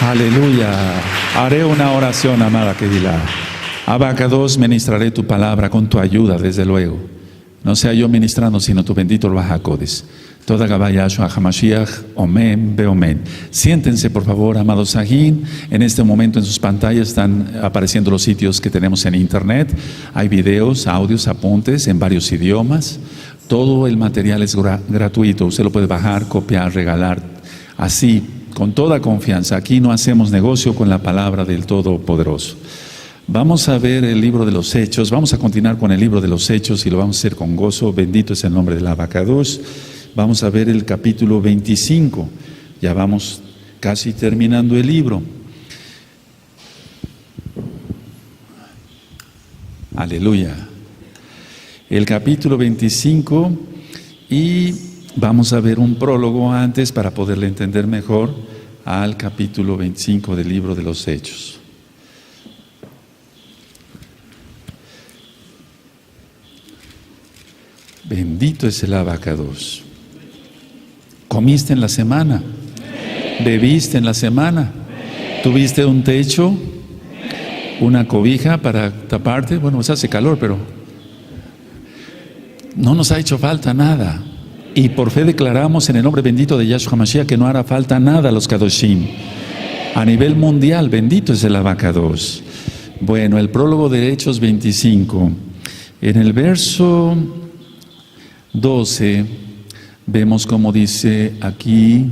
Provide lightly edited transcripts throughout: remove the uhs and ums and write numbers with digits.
Aleluya. Haré una oración, amada Kedilah. Abacados, ministraré tu palabra con tu ayuda, desde luego. No sea yo ministrando, sino tu bendito Ruach HaKodesh. Toda Gabaya Yahshua HaMashiach, Omen, Beomen. Siéntense, por favor, amados Sahin. En este momento en sus pantallas están apareciendo los sitios que tenemos en internet. Hay videos, audios, apuntes en varios idiomas. Todo el material es gratuito. Usted lo puede bajar, copiar, regalar. Así, con toda confianza. Aquí no hacemos negocio con la palabra del Todopoderoso. Vamos a ver el libro de los Hechos. Vamos a continuar con el libro de los Hechos y lo vamos a hacer con gozo. Bendito es el nombre del Abacados. Vamos a ver el capítulo 25. Ya vamos casi terminando el libro. Aleluya. El capítulo 25 y vamos a ver un prólogo antes para poderle entender mejor al capítulo 25 del libro de los Hechos. Bendito es el Abacados. ¿Comiste en la semana? ¿Bebiste en la semana? ¿Tuviste un techo? ¿Una cobija para taparte? Bueno, pues hace calor, pero no nos ha hecho falta nada. Y por fe declaramos en el nombre bendito de Yahshua HaMashiach que no hará falta nada a los Kadoshim. A nivel mundial, bendito es el Abacados. Bueno, el prólogo de Hechos 25. En el verso 12, vemos como dice aquí,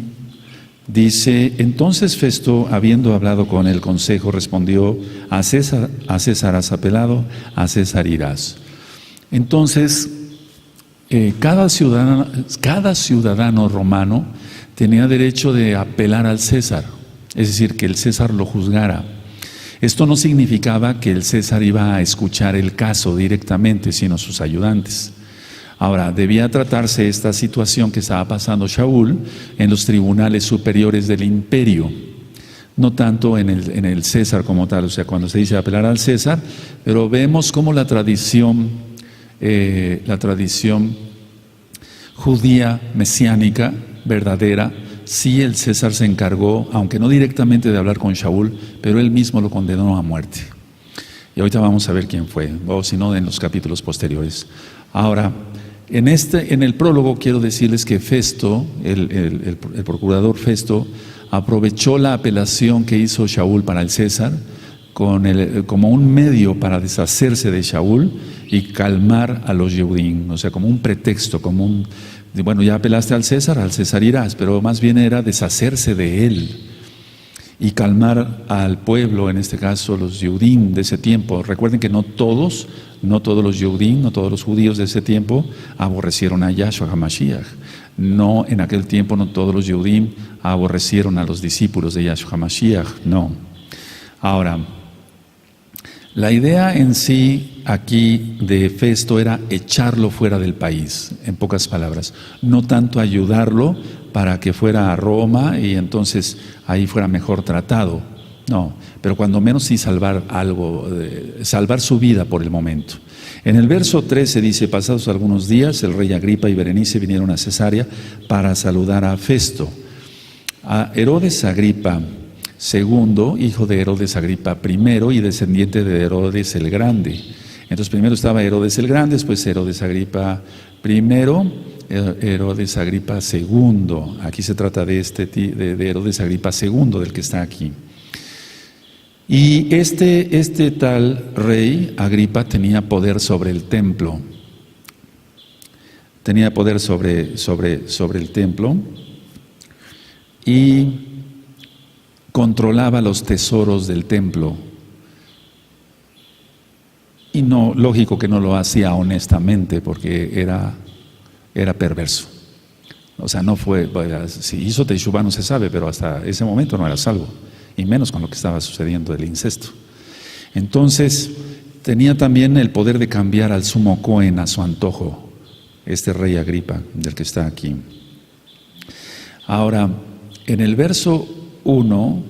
dice, entonces Festo, habiendo hablado con el consejo, respondió, a César has apelado, a César irás. Entonces, cada ciudadano romano tenía derecho de apelar al César, es decir, que el César lo juzgara. Esto no significaba que el César iba a escuchar el caso directamente, sino sus ayudantes. Ahora, debía tratarse esta situación que estaba pasando Shaul en los tribunales superiores del imperio, no tanto en el César como tal, o sea, cuando se dice apelar al César, pero vemos cómo la tradición judía mesiánica verdadera, sí el César se encargó, aunque no directamente de hablar con Shaul, pero él mismo lo condenó a muerte. Y ahorita vamos a ver quién fue, o si no en los capítulos posteriores. Ahora, en el prólogo quiero decirles que Festo, el procurador Festo, aprovechó la apelación que hizo Shaul para el César como un medio para deshacerse de Shaul y calmar a los Yehudim, o sea, como un pretexto, bueno, ya apelaste al César irás, pero más bien era deshacerse de él y calmar al pueblo, en este caso los Yehudim de ese tiempo. Recuerden que no todos los Yehudim, no todos los judíos de ese tiempo aborrecieron a Yahshua HaMashiach. No, en aquel tiempo no todos los Yehudim aborrecieron a los discípulos de Yahshua HaMashiach, no. Ahora, la idea en sí aquí de Festo era echarlo fuera del país, en pocas palabras, no tanto ayudarlo para que fuera a Roma y entonces ahí fuera mejor tratado, no, pero cuando menos sí salvar algo, salvar su vida por el momento. En el verso 13 dice, pasados algunos días, el rey Agripa y Berenice vinieron a Cesarea para saludar a Festo. A Herodes Agripa segundo, hijo de Herodes Agripa primero y descendiente de Herodes el Grande. Entonces primero estaba Herodes el Grande, después Herodes Agripa primero, Herodes Agripa segundo. Aquí se trata de Herodes Agripa segundo, del que está aquí. Y este tal rey Agripa tenía poder sobre el templo. Tenía poder sobre el templo y controlaba los tesoros del templo. Y no, lógico que no lo hacía honestamente porque era perverso. O sea, no fue, si hizo Teshuvá no se sabe, pero hasta ese momento no era salvo. Y menos con lo que estaba sucediendo del incesto. Entonces, tenía también el poder de cambiar al sumo Cohen a su antojo, este rey Agripa, del que está aquí. Ahora, en el verso 1,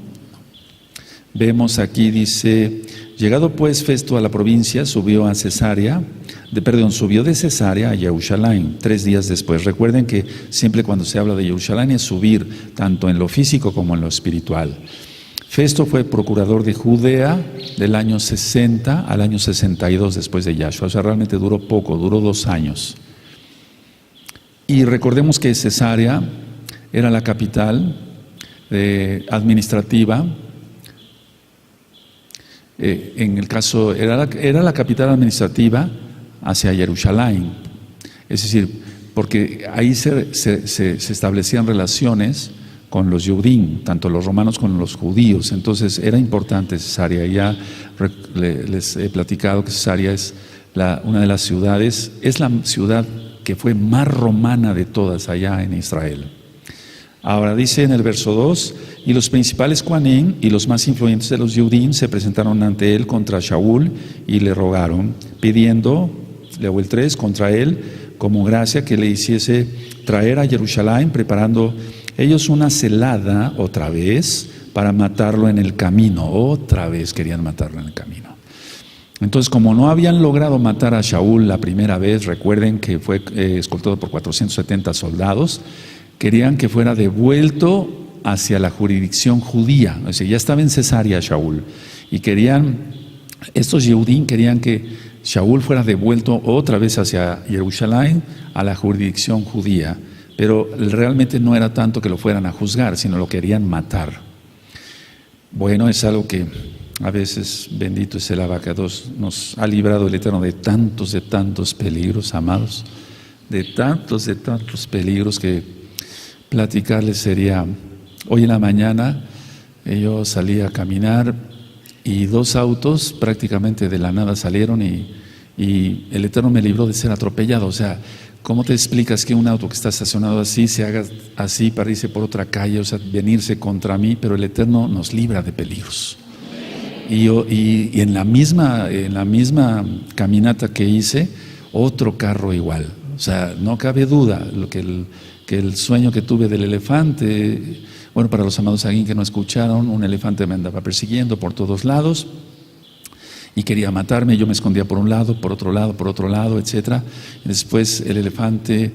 vemos aquí, dice, llegado pues Festo a la provincia, subió de Cesarea a Jerusalén 3 días después. Recuerden que siempre cuando se habla de Jerusalén es subir, tanto en lo físico como en lo espiritual. Festo fue procurador de Judea del año 60 al año 62 después de Yahshua. O sea, realmente duró poco, duró 2 años. Y recordemos que Cesarea era la capital administrativa. En el caso, era la capital administrativa hacia Jerusalén. Es decir, porque ahí se establecían relaciones con los Yehudim, tanto los romanos como los judíos. Entonces era importante Cesarea. Ya les he platicado que Cesarea es una de las ciudades, es la ciudad que fue más romana de todas allá en Israel. Ahora dice en el verso 2, y los principales Kohanim y los más influyentes de los Yehudim se presentaron ante él contra Shaul y le rogaron, pidiendo, leo el 3, contra él como gracia que le hiciese traer a Jerusalén, preparando ellos una celada otra vez para matarlo en el camino. Otra vez querían matarlo en el camino. Entonces, como no habían logrado matar a Shaul la primera vez, recuerden que fue escoltado por 470 soldados, querían que fuera devuelto hacia la jurisdicción judía. O sea, ya estaba en Cesarea Shaul. Y estos Yehudim querían que Shaul fuera devuelto otra vez hacia Jerusalén, a la jurisdicción judía. Pero realmente no era tanto que lo fueran a juzgar, sino lo querían matar. Bueno, es algo que a veces, bendito es el Abacados, nos ha librado el Eterno de tantos peligros, amados. De tantos peligros que platicarles sería. Hoy en la mañana yo salí a caminar y 2 autos prácticamente de la nada salieron y el Eterno me libró de ser atropellado. O sea, ¿cómo te explicas que un auto que está estacionado así se haga así para irse por otra calle, o sea, venirse contra mí? Pero el Eterno nos libra de peligros. Y en la misma caminata que hice, otro carro igual. O sea, no cabe duda que el sueño que tuve del elefante, bueno, para los amados aquí que no escucharon, un elefante me andaba persiguiendo por todos lados y quería matarme. Yo me escondía por un lado, por otro lado, etcétera. Después el elefante,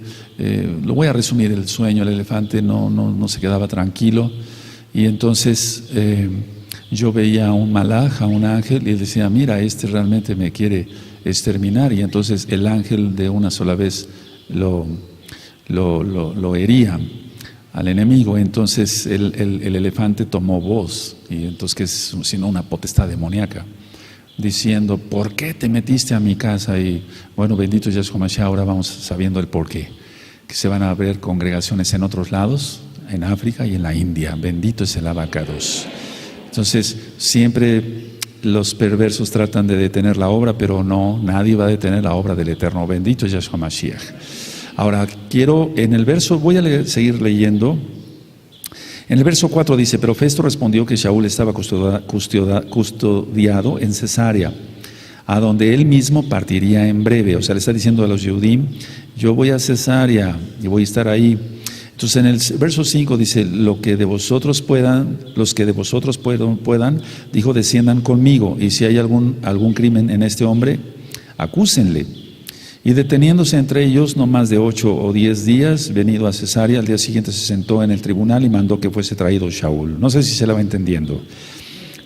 lo voy a resumir el sueño, el elefante no se quedaba tranquilo y entonces yo veía a un malaj, a un ángel, y él decía, mira, este realmente me quiere exterminar, y entonces el ángel de una sola vez lo hería al enemigo. Entonces el elefante tomó voz, y entonces que es sino una potestad demoníaca, diciendo, ¿por qué te metiste a mi casa? Y bueno, bendito Yahshua Mashiach, ahora vamos sabiendo el por qué, que se van a ver congregaciones en otros lados, en África y en la India. Bendito es el Abacados. Entonces siempre los perversos tratan de detener la obra, pero no, nadie va a detener la obra del Eterno. Bendito es Yahshua Mashiach. Ahora en el verso, voy a seguir leyendo. En el verso 4 dice, pero Festo respondió que Shaul estaba custodiado en Cesarea, a donde él mismo partiría en breve. O sea, le está diciendo a los Yehudim, yo voy a Cesarea y voy a estar ahí. Entonces en el verso 5 dice, los que de vosotros puedan, dijo, desciendan conmigo, y si hay algún crimen en este hombre, acúsenle. Y deteniéndose entre ellos no más de 8 o 10 días, venido a Cesarea, al día siguiente se sentó en el tribunal y mandó que fuese traído Shaul. No sé si se la va entendiendo.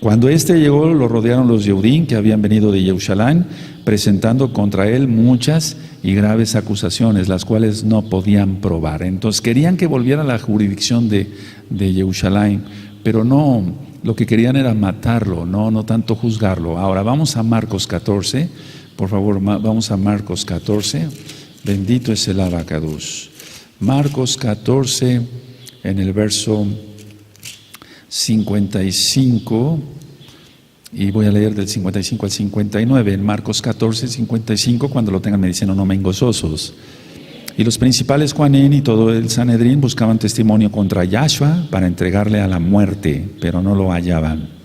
Cuando éste llegó, lo rodearon los Yehudim que habían venido de Jerusalén, presentando contra él muchas y graves acusaciones, las cuales no podían probar. Entonces querían que volviera a la jurisdicción de Jerusalén, pero no, lo que querían era matarlo, no tanto juzgarlo. Ahora vamos a Marcos 14, por favor, vamos a Marcos 14, bendito es el Abacados. Marcos 14, en el verso 55, y voy a leer del 55 al 59, en Marcos 14, 55, cuando lo tengan me dicen, no men gozosos. Y los principales Kohanim y todo el Sanedrín buscaban testimonio contra Yahshua para entregarle a la muerte, pero no lo hallaban.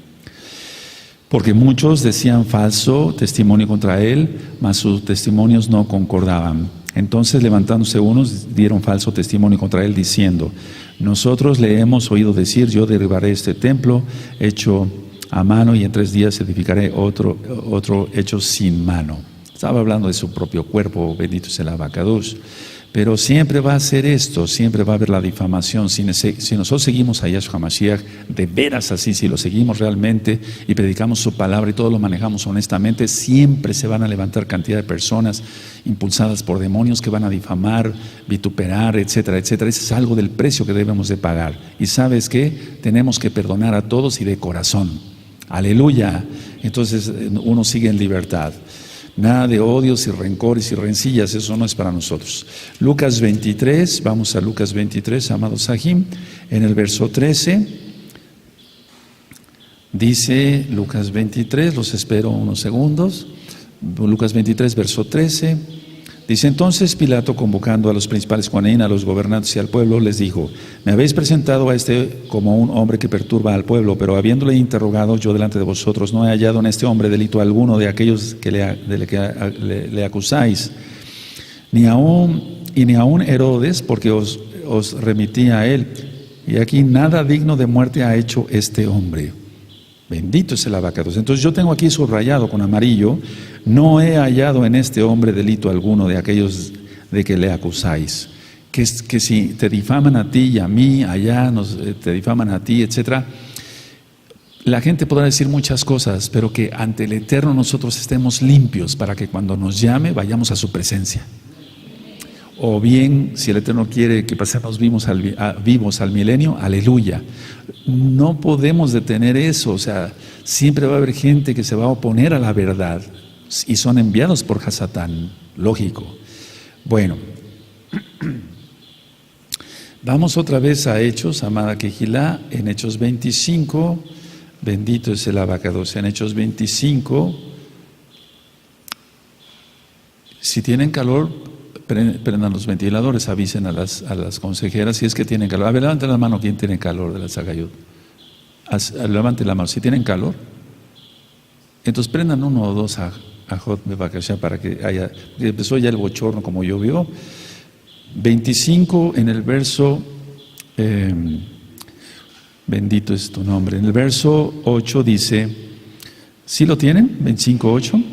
Porque muchos decían falso testimonio contra él, mas sus testimonios no concordaban. Entonces, levantándose unos, dieron falso testimonio contra él, diciendo, nosotros le hemos oído decir, yo derribaré este templo hecho a mano y en 3 días edificaré otro hecho sin mano. Estaba hablando de su propio cuerpo, bendito es el Abacados. Pero siempre va a ser esto, siempre va a haber la difamación. Si nosotros seguimos a Yahshua Mashiach, de veras así, si lo seguimos realmente y predicamos su palabra y todo lo manejamos honestamente, siempre se van a levantar cantidad de personas impulsadas por demonios que van a difamar, vituperar, etcétera, etcétera. Ese es algo del precio que debemos de pagar. Y ¿sabes qué? Tenemos que perdonar a todos y de corazón. Aleluya. Entonces uno sigue en libertad. Nada de odios y rencores y rencillas, eso no es para nosotros. Lucas 23, vamos a Lucas 23, amados Sahim, en el verso 13, dice Lucas 23, los espero unos segundos, Lucas 23, verso 13, dice: entonces Pilato, convocando a los principales Juanín, a los gobernantes y al pueblo, les dijo: me habéis presentado a este como un hombre que perturba al pueblo, pero habiéndole interrogado yo delante de vosotros, no he hallado en este hombre delito alguno de aquellos que le acusáis, ni aún Herodes, porque os remití a él, y aquí nada digno de muerte ha hecho este hombre. Bendito es el abacados. Entonces yo tengo aquí subrayado con amarillo: no he hallado en este hombre delito alguno de aquellos de que le acusáis. Que si te difaman a ti y a mí, allá te difaman a ti, etcétera, la gente podrá decir muchas cosas, pero que ante el Eterno nosotros estemos limpios para que cuando nos llame vayamos a su presencia. O bien, si el Eterno quiere que pasemos vivos al milenio, aleluya. No podemos detener eso, o sea, siempre va a haber gente que se va a oponer a la verdad y son enviados por Hasatán, lógico. Bueno, vamos otra vez a Hechos, amada Quejilá, en Hechos 25, bendito es el abacados, en Hechos 25, si tienen calor, prendan los ventiladores, avisen a las consejeras si es que tienen calor. A ver, levanten la mano quien tiene calor de la Sagayud. Levanten la mano, si tienen calor. Entonces prendan uno o dos a Hot Bebakashá para que haya. Empezó ya el bochorno como llovió. 25 en el verso, bendito es tu nombre. En el verso 8 dice, ¿sí lo tienen? 25:8.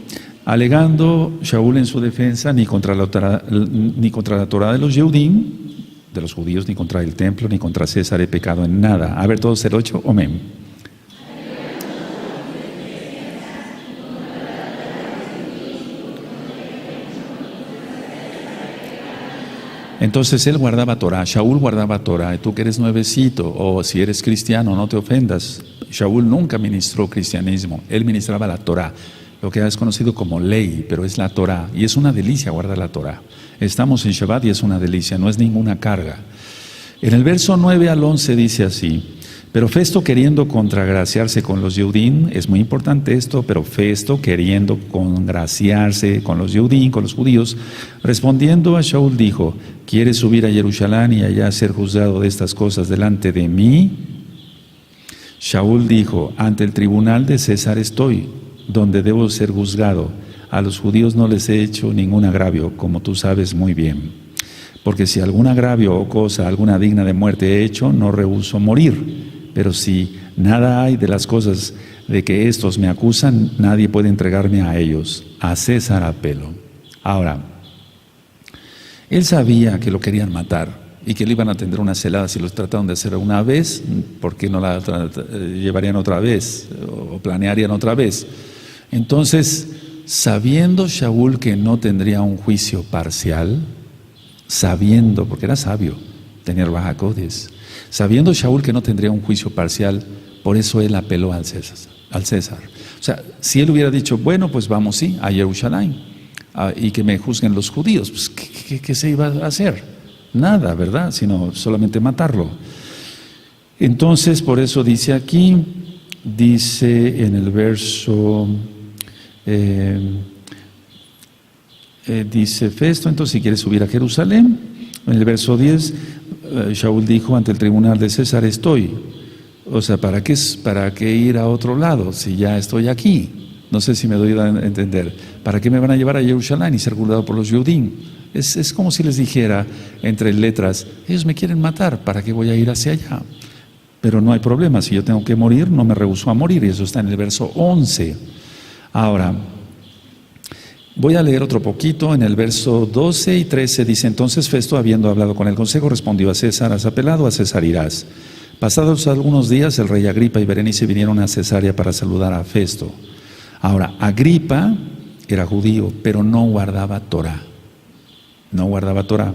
Alegando Shaul en su defensa, ni contra la Torah de los Yehudim, de los judíos, ni contra el templo, ni contra César he pecado en nada. A ver, todos el 8, amén. Entonces él guardaba Torah, Shaul guardaba Torah. Tú que eres nuevecito, o si eres cristiano, no te ofendas. Shaul nunca ministró cristianismo, él ministraba la Torah, lo que es conocido como ley, pero es la Torah, y es una delicia guardar la Torah. Estamos en Shabbat y es una delicia, no es ninguna carga. En el verso 9 al 11 dice así: pero Festo, queriendo congraciarse con los Yehudim, es muy importante esto, pero Festo, queriendo congraciarse con los Yehudim, con los judíos, respondiendo a Shaul dijo: ¿quieres subir a Jerusalén y allá ser juzgado de estas cosas delante de mí? Shaul dijo: ante el tribunal de César estoy, donde debo ser juzgado. A los judíos no les he hecho ningún agravio, como tú sabes muy bien. Porque si algún agravio o cosa alguna digna de muerte he hecho, no rehúso morir. Pero si nada hay de las cosas de que estos me acusan, nadie puede entregarme a ellos. A César apelo. Ahora, él sabía que lo querían matar y que le iban a tender una celada si los trataron de hacer una vez, ¿por qué no la llevarían otra vez o planearían otra vez? Entonces, sabiendo Shaul que no tendría un juicio parcial, sabiendo, porque era sabio, tenía Ruach HaKodesh, sabiendo Shaul que no tendría un juicio parcial, por eso él apeló al César. O sea, si él hubiera dicho, bueno, pues vamos sí, a Jerusalén, y que me juzguen los judíos, pues ¿qué se iba a hacer? Nada, ¿verdad? Sino solamente matarlo. Entonces, por eso dice aquí, dice en el verso, dice Festo, entonces si quieres subir a Jerusalén, en el verso 10, Shaul dijo: ante el tribunal de César estoy. O sea, ¿para qué ir a otro lado si ya estoy aquí? No sé si me doy a entender. ¿Para qué me van a llevar a Jerusalén y ser juzgado por los Yehudim? Es como si les dijera, entre letras, ellos me quieren matar, ¿para qué voy a ir hacia allá? Pero no hay problema, si yo tengo que morir, no me rehúso a morir, y eso está en el verso 11. Ahora, Voy a leer otro poquito en el verso 12 y 13. Dice: entonces Festo, habiendo hablado con el consejo, respondió a César: has apelado, a César irás. Pasados algunos días, el rey Agripa y Berenice vinieron a Cesarea para saludar a Festo. Ahora, Agripa era judío, pero no guardaba Torá. No guardaba Torá.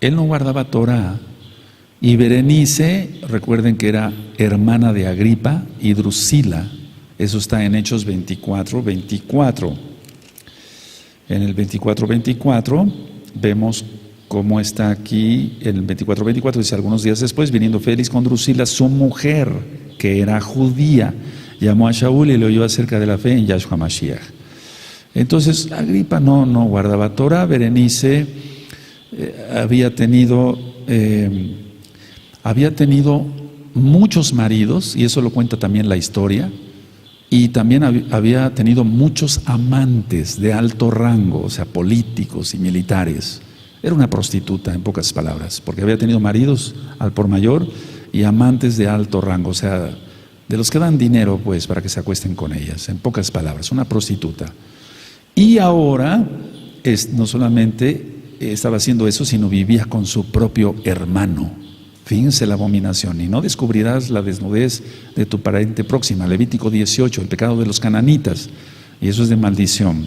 Él no guardaba Torá. Y Berenice, recuerden que era hermana de Agripa y Drusila. Eso está en Hechos 24:24. En el 24:24 vemos cómo está aquí. En el 24:24 dice: algunos días después, viniendo Félix con Drusila, su mujer, que era judía, llamó a Shaul y le oyó acerca de la fe en Yahshua Mashiach. Entonces, Agripa no guardaba Torah. Berenice había tenido muchos maridos, y eso lo cuenta también la historia, y también había tenido muchos amantes de alto rango, o sea, políticos y militares. Era una prostituta, en pocas palabras, porque había tenido maridos al por mayor y amantes de alto rango, o sea, de los que dan dinero, pues, para que se acuesten con ellas, en pocas palabras, una prostituta. Y ahora, no solamente estaba haciendo eso, sino vivía con su propio hermano. Fíjense la abominación: y no descubrirás la desnudez de tu pariente próxima. Levítico 18, el pecado de los cananitas, y eso es de maldición.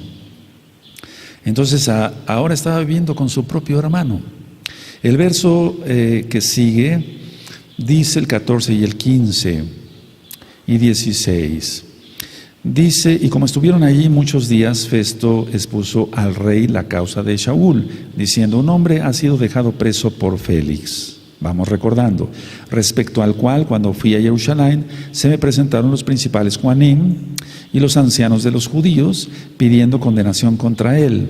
Entonces ahora estaba viviendo con su propio hermano. El verso que sigue dice, el 14 y el 15 y 16, dice: y como estuvieron allí muchos días, Festo expuso al rey la causa de Shaul, diciendo: un hombre ha sido dejado preso por Félix. Vamos recordando: respecto al cual, cuando fui a Jerusalén, se me presentaron los principales Juanim y los ancianos de los judíos, pidiendo condenación contra él.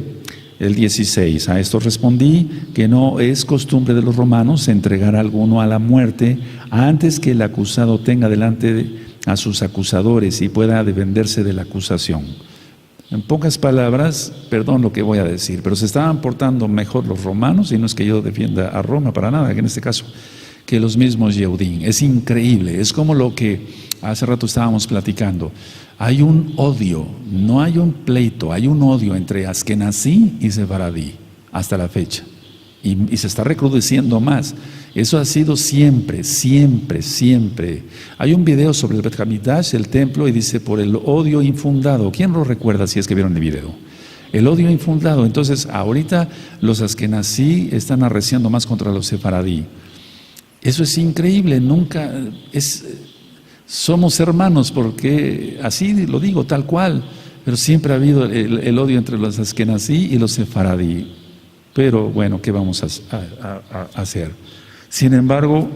El 16: a esto respondí que no es costumbre de los romanos entregar a alguno a la muerte antes que el acusado tenga delante a sus acusadores y pueda defenderse de la acusación. En pocas palabras, perdón lo que voy a decir, pero se estaban portando mejor los romanos, y no es que yo defienda a Roma para nada, que en este caso, que los mismos Yehudim. Es increíble, es como lo que hace rato estábamos platicando. Hay un odio, no hay un pleito, hay un odio entre Askenazí y Sefaradí hasta la fecha. Y se está recrudeciendo más. Eso ha sido siempre, siempre, siempre. Hay un video sobre el Bet Hamikdash, el templo, y dice: por el odio infundado. ¿Quién lo recuerda si es que vieron el video? El odio infundado. Entonces, ahorita los Askenazí están arreciando más contra los Sefaradí. Eso es increíble. Somos hermanos, porque así lo digo, tal cual. Pero siempre ha habido el odio entre los Askenazí y los Sefaradí. Pero bueno, ¿qué vamos a hacer? Sin embargo,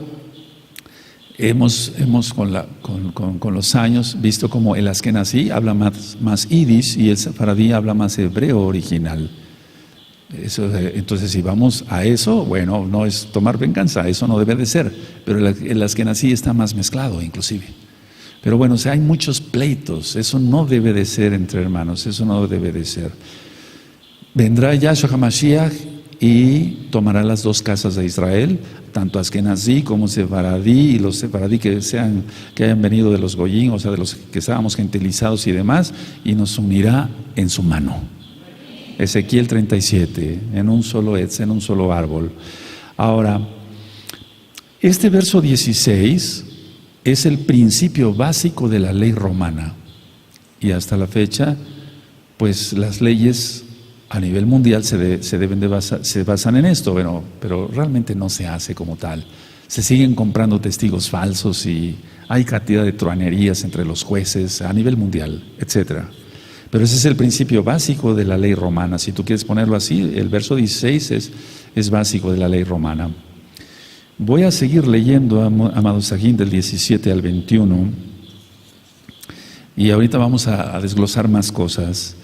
hemos con los años visto como el Askenazí habla más Yiddish y el Sefaradí habla más hebreo original. Entonces, si vamos a eso, bueno, no es tomar venganza, eso no debe de ser. Pero el Askenazí está más mezclado, inclusive. Pero bueno, hay muchos pleitos, eso no debe de ser entre hermanos, eso no debe de ser. Vendrá Yahshua HaMashiach y tomará las dos casas de Israel, tanto Askenazí como Sefaradí, y los Sefaradí que hayan venido de los Goyim, o sea, de los que estábamos gentilizados y demás, y nos unirá en su mano. Ezequiel 37, en un solo etz, en un solo árbol. Ahora, este verso 16 es el principio básico de la ley romana, y hasta la fecha, pues las leyes a nivel mundial se basan en esto, pero realmente no se hace como tal. Se siguen comprando testigos falsos y hay cantidad de truanerías entre los jueces a nivel mundial, etcétera. Pero ese es el principio básico de la ley romana. Si tú quieres ponerlo así, el verso 16 es básico de la ley romana. Voy a seguir leyendo, amados Sajín, del 17 al 21, y ahorita vamos a desglosar más cosas.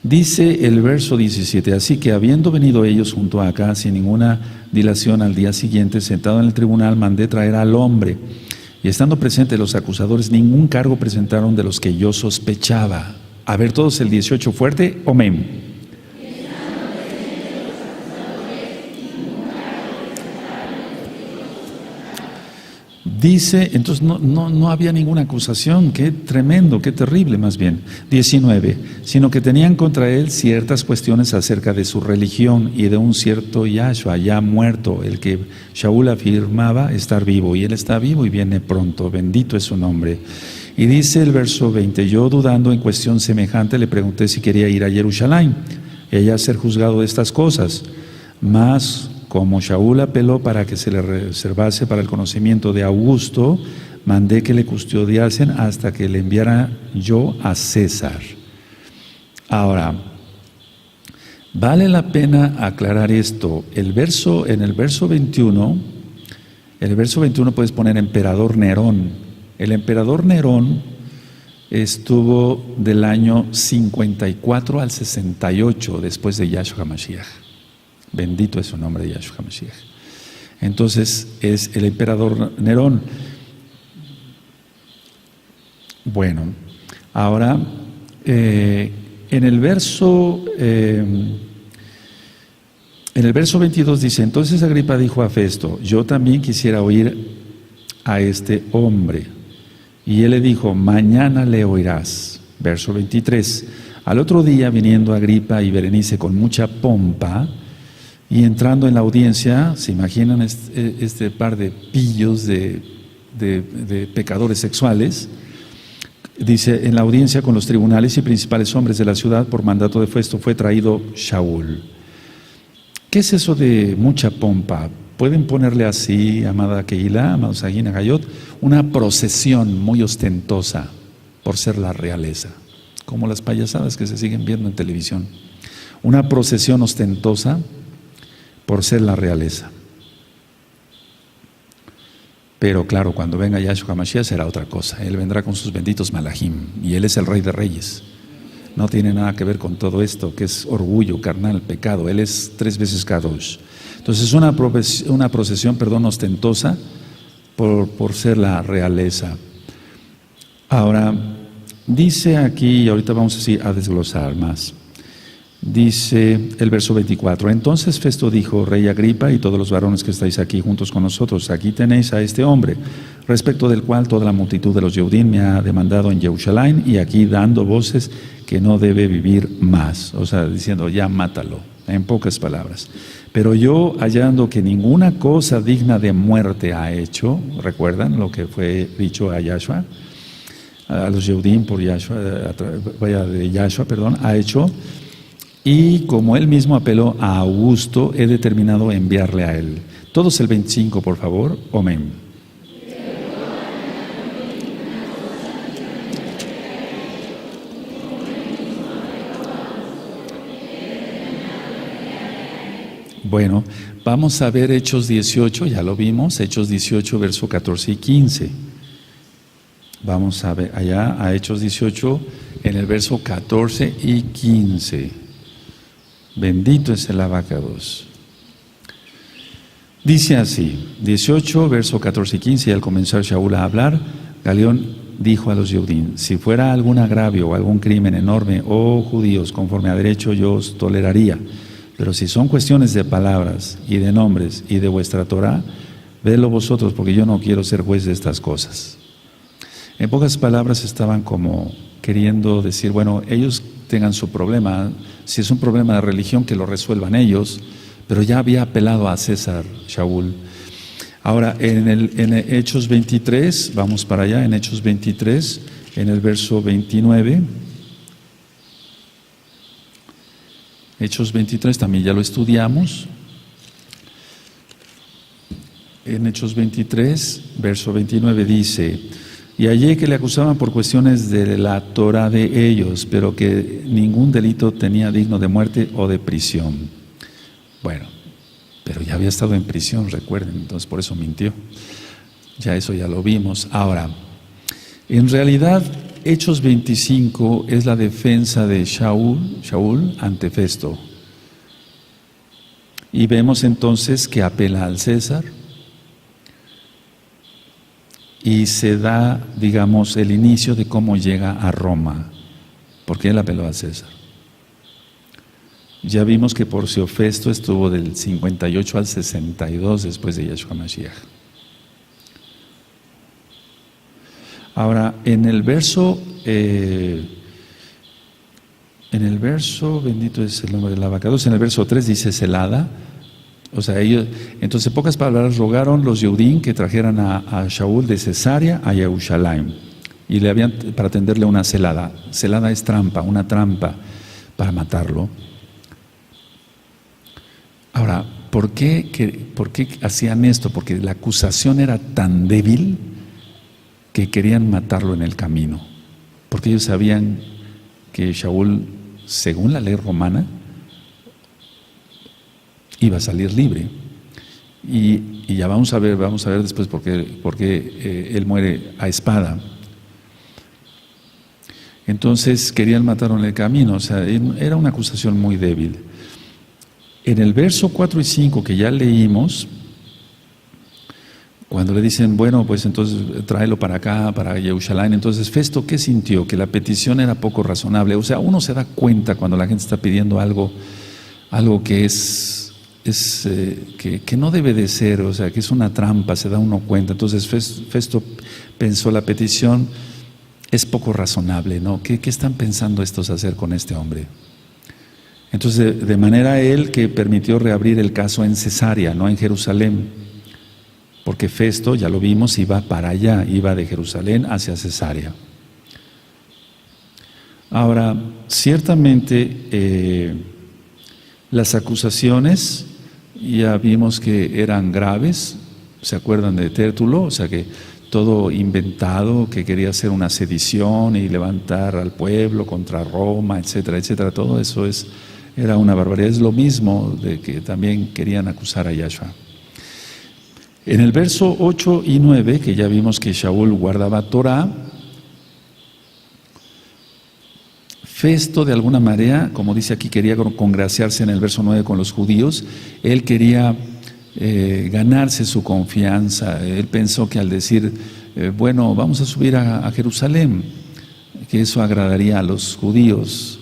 Dice el verso 17: así que habiendo venido ellos junto a acá sin ninguna dilación, al día siguiente, sentado en el tribunal, mandé traer al hombre, y estando presentes los acusadores, ningún cargo presentaron de los que yo sospechaba. A ver todos el 18 fuerte, amén. Dice, entonces no había ninguna acusación, qué tremendo, qué terrible más bien. 19, sino que tenían contra él ciertas cuestiones acerca de su religión y de un cierto Yahshua ya muerto, el que Shaul afirmaba estar vivo, y él está vivo y viene pronto, bendito es su nombre. Y dice el verso 20, yo dudando en cuestión semejante le pregunté si quería ir a Jerusalén y allá ser juzgado de estas cosas, mas como Shaul apeló para que se le reservase para el conocimiento de Augusto, mandé que le custodiasen hasta que le enviara yo a César. Ahora, vale la pena aclarar esto. En el verso 21 puedes poner emperador Nerón. El emperador Nerón estuvo del año 54 al 68 después de Yahshua Mashiach. Bendito es su nombre de Yahshua Mashiach. Entonces es el emperador Nerón. Bueno, ahora en el verso 22 dice, entonces Agripa dijo a Festo, yo también quisiera oír a este hombre. Y él le dijo, mañana le oirás. Verso 23, al otro día viniendo Agripa y Berenice con mucha pompa, y entrando en la audiencia, ¿se imaginan este par de pillos de pecadores sexuales? Dice, en la audiencia con los tribunales y principales hombres de la ciudad, por mandato de Festo, fue traído Shaul. ¿Qué es eso de mucha pompa? Pueden ponerle así, amada Keilah, amado Sagina Gayot, una procesión muy ostentosa por ser la realeza, como las payasadas que se siguen viendo en televisión. Una procesión ostentosa por ser la realeza. Pero claro, cuando venga Yahshua Mashiach será otra cosa. Él vendrá con sus benditos malajim y Él es el Rey de Reyes. No tiene nada que ver con todo esto que es orgullo, carnal, pecado. Él es 3 veces Kadosh. Entonces una procesión, ostentosa por ser la realeza. Ahora, dice aquí, y ahorita vamos a desglosar más. Dice el verso 24, entonces Festo dijo, Rey Agripa y todos los varones que estáis aquí juntos con nosotros, aquí tenéis a este hombre, respecto del cual toda la multitud de los Yehudim me ha demandado en Jerusalén, y aquí dando voces que no debe vivir más. O sea, diciendo, ya mátalo, en pocas palabras. Pero yo, hallando que ninguna cosa digna de muerte ha hecho, ¿recuerdan lo que fue dicho a Yahshua? A los Yehudim por Yahshua, ha hecho. Y como él mismo apeló a Augusto, he determinado enviarle a él. Todos el 25, por favor. Amén. Bueno, vamos a ver Hechos 18, ya lo vimos, Hechos 18, verso 14 y 15. Vamos a ver allá a Hechos 18, en el verso 14 y 15. Bendito es el abacados. Dice así, 18, verso 14 y 15, y al comenzar Shaul a hablar, Galión dijo a los Yehudim, si fuera algún agravio o algún crimen enorme, oh judíos, conforme a derecho yo os toleraría, pero si son cuestiones de palabras y de nombres y de vuestra Torah, vedlo vosotros, porque yo no quiero ser juez de estas cosas. En pocas palabras estaban como queriendo decir, bueno, ellos tengan su problema, si es un problema de religión que lo resuelvan ellos, pero ya había apelado a César Shaul. Ahora en Hechos 23, vamos para allá, en Hechos 23, en el verso 29, Hechos 23 también ya lo estudiamos. En Hechos 23, verso 29 dice, y hallé que le acusaban por cuestiones de la Torah de ellos, pero que ningún delito tenía digno de muerte o de prisión. Bueno, pero ya había estado en prisión, recuerden, entonces por eso mintió. Ya eso ya lo vimos. Ahora, en realidad, Hechos 25 es la defensa de Shaul ante Festo. Y vemos entonces que apela al César. Y se da, digamos, el inicio de cómo llega a Roma, porque él apeló a César. Ya vimos que Porcio Festo estuvo del 58 al 62 después de Yahshua Mashiach. Ahora, en el verso, bendito es el nombre del abacados, en el verso 3 dice celada. O sea, ellos, entonces, en pocas palabras, rogaron los Yehudim que trajeran a Shaul de Cesarea a Jerusalén y le habían para tenderle una celada. Celada es trampa, una trampa para matarlo. Ahora, ¿por qué hacían esto? Porque la acusación era tan débil que querían matarlo en el camino. Porque ellos sabían que Shaul, según la ley romana, iba a salir libre. Y ya vamos a ver después por qué él muere a espada. Entonces querían matarlo en el camino, o sea, era una acusación muy débil. En el verso 4 y 5 que ya leímos, cuando le dicen, bueno, pues entonces tráelo para acá, para Jerusalén, entonces Festo, ¿qué sintió? Que la petición era poco razonable. O sea, uno se da cuenta cuando la gente está pidiendo algo que que no debe de ser, o sea, que es una trampa, se da uno cuenta. Entonces Festo pensó, la petición es poco razonable, ¿no? ¿Qué están pensando estos hacer con este hombre? Entonces, de manera él que permitió reabrir el caso en Cesarea, no en Jerusalén, porque Festo, ya lo vimos, iba para allá, iba de Jerusalén hacia Cesarea. Ahora, ciertamente las acusaciones ya vimos que eran graves. ¿Se acuerdan de Tértulo? O sea, que todo inventado, que quería hacer una sedición y levantar al pueblo contra Roma, etcétera, etcétera. Todo eso era una barbaridad. Es lo mismo de que también querían acusar a Yahshua. En el verso 8 y 9, que ya vimos que Shaul guardaba Torah, Festo, de alguna manera, como dice aquí, quería congraciarse en el verso 9 con los judíos. Él quería ganarse su confianza. Él pensó que al decir, bueno, vamos a subir a Jerusalén, que eso agradaría a los judíos.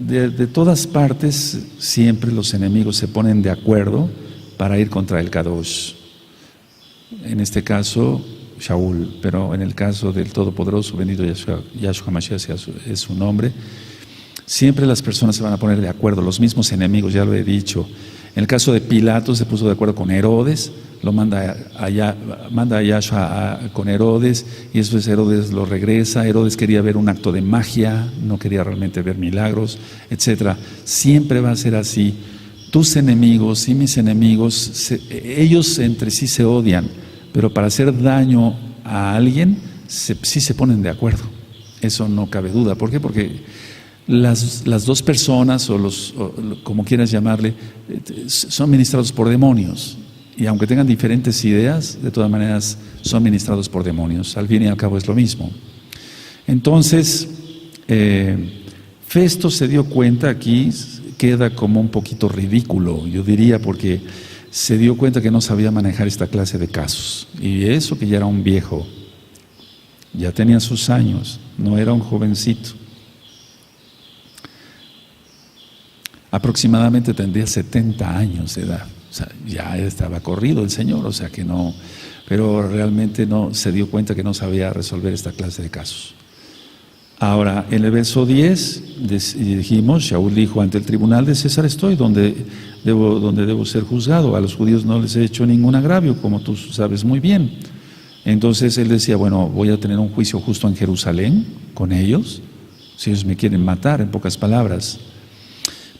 De todas partes, siempre los enemigos se ponen de acuerdo para ir contra el Kadosh. En este caso, Shaul, pero en el caso del Todopoderoso, bendito Yahshua Mashiach es su nombre, siempre las personas se van a poner de acuerdo, los mismos enemigos, ya lo he dicho. En el caso de Pilato se puso de acuerdo con Herodes, lo manda a Yahshua con Herodes, y después Herodes lo regresa. Herodes quería ver un acto de magia, no quería realmente ver milagros, etc. Siempre va a ser así. Tus enemigos y mis enemigos, ellos entre sí se odian, pero para hacer daño a alguien sí se ponen de acuerdo. Eso no cabe duda. ¿Por qué? Porque las dos personas, o como quieras llamarle, son ministrados por demonios. Y aunque tengan diferentes ideas, de todas maneras son ministrados por demonios. Al fin y al cabo es lo mismo. Entonces, Festo se dio cuenta, aquí queda como un poquito ridículo, yo diría, porque se dio cuenta que no sabía manejar esta clase de casos. Y eso que ya era un viejo, ya tenía sus años, no era un jovencito. Aproximadamente tendría 70 años de edad. O sea, ya estaba corrido el señor, o sea que no, pero realmente no se dio cuenta que no sabía resolver esta clase de casos. Ahora, en el verso 10 dijimos, Shaul dijo, ante el tribunal de César estoy, donde debo ser juzgado. A los judíos no les he hecho ningún agravio, como tú sabes muy bien. Entonces él decía, bueno, voy a tener un juicio justo en Jerusalén con ellos, si ellos me quieren matar, en pocas palabras.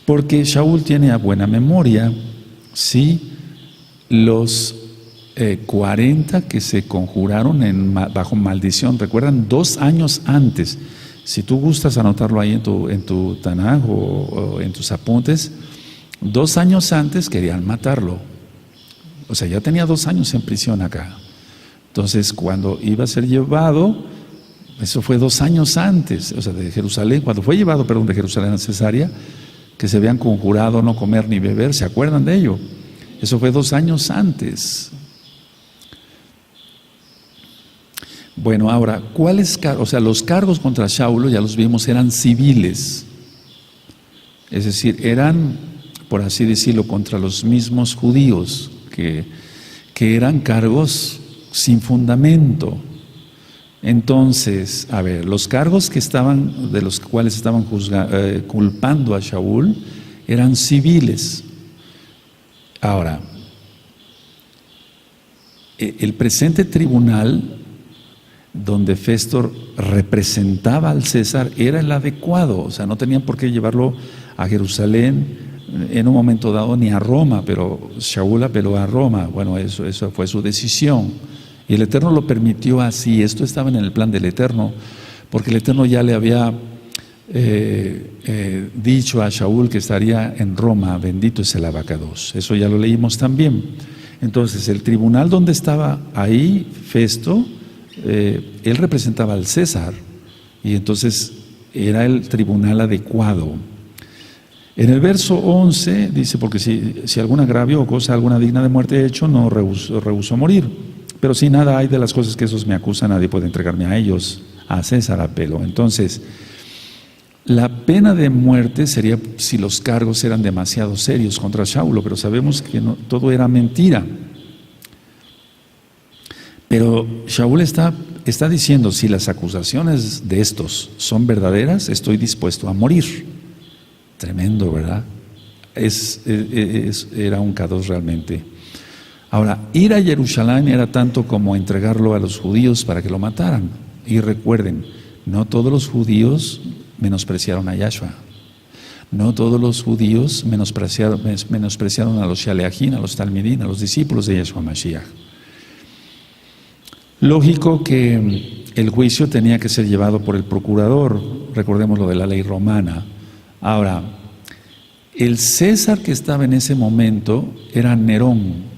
Porque Shaul tiene a buena memoria, sí, los 40 que se conjuraron bajo maldición. ¿Recuerdan? 2 años antes. Si tú gustas anotarlo ahí en tu Tanaj o en tus apuntes, 2 años antes querían matarlo. O sea, ya tenía 2 años en prisión acá. Entonces, cuando iba a ser llevado, eso fue 2 años antes, o sea, de Jerusalén, cuando fue llevado, de Jerusalén a Cesarea, que se habían conjurado no comer ni beber, ¿se acuerdan de ello? Eso fue 2 años antes. Bueno, ahora, los cargos contra Saulo, ya los vimos, eran civiles. Es decir, eran, por así decirlo, contra los mismos judíos, que eran cargos sin fundamento. Entonces, a ver, los cargos de los cuales estaban culpando a Shaul eran civiles. Ahora, el presente tribunal donde Festo representaba al César era el adecuado, o sea, no tenían por qué llevarlo a Jerusalén en un momento dado ni a Roma, pero Shaul apeló a Roma. Bueno, eso fue su decisión. Y el Eterno lo permitió así. Esto estaba en el plan del Eterno, porque el Eterno ya le había dicho a Shaul que estaría en Roma. Bendito es el abacados. Eso ya lo leímos también. Entonces, el tribunal donde estaba ahí, Festo, él representaba al César, y entonces era el tribunal adecuado. En el verso 11 dice, porque si algún agravio o cosa alguna digna de muerte he hecho, no rehusó morir. Pero si nada hay de las cosas que esos me acusan, nadie puede entregarme a ellos, a César apelo. Entonces, la pena de muerte sería si los cargos eran demasiado serios contra Shaul, pero sabemos que no, todo era mentira. Pero Shaul está diciendo, si las acusaciones de estos son verdaderas, estoy dispuesto a morir. Tremendo, ¿verdad? Era un K2 realmente. Ahora, ir a Jerusalén era tanto como entregarlo a los judíos para que lo mataran. Y recuerden, no todos los judíos menospreciaron a Yahshua. No todos los judíos menospreciaron a los Shaleachim, a los Talmidín, a los discípulos de Yahshua Mashiach. Lógico que el juicio tenía que ser llevado por el procurador, recordemos lo de la ley romana. Ahora, el César que estaba en ese momento era Nerón,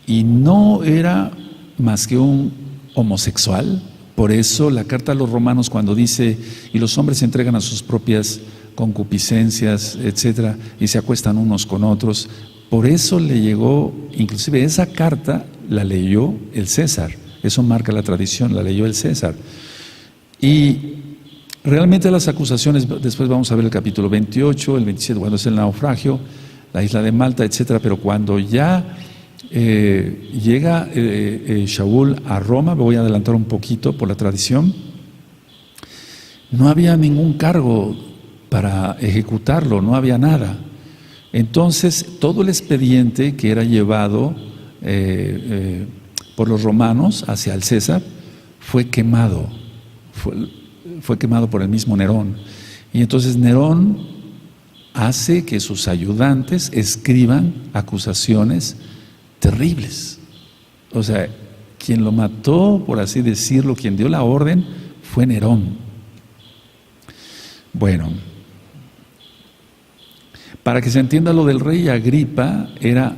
y no era más que un homosexual. Por eso la carta a los romanos, cuando dice, y los hombres se entregan a sus propias concupiscencias, etcétera, y se acuestan unos con otros, por eso le llegó, inclusive esa carta la leyó el César. Eso marca la tradición, la leyó el César. Y realmente las acusaciones, después vamos a ver el capítulo 28, el 27, cuando es el naufragio, la isla de Malta, etcétera, pero cuando ya llega Shaul a Roma, me voy a adelantar un poquito por la tradición, no había ningún cargo para ejecutarlo, no había nada. Entonces, todo el expediente que era llevado por los romanos hacia el César fue quemado, fue quemado por el mismo Nerón. Y entonces Nerón hace que sus ayudantes escriban acusaciones terribles. O sea, quien lo mató, por así decirlo, quien dio la orden, fue Nerón. Bueno, para que se entienda lo del rey, Agripa era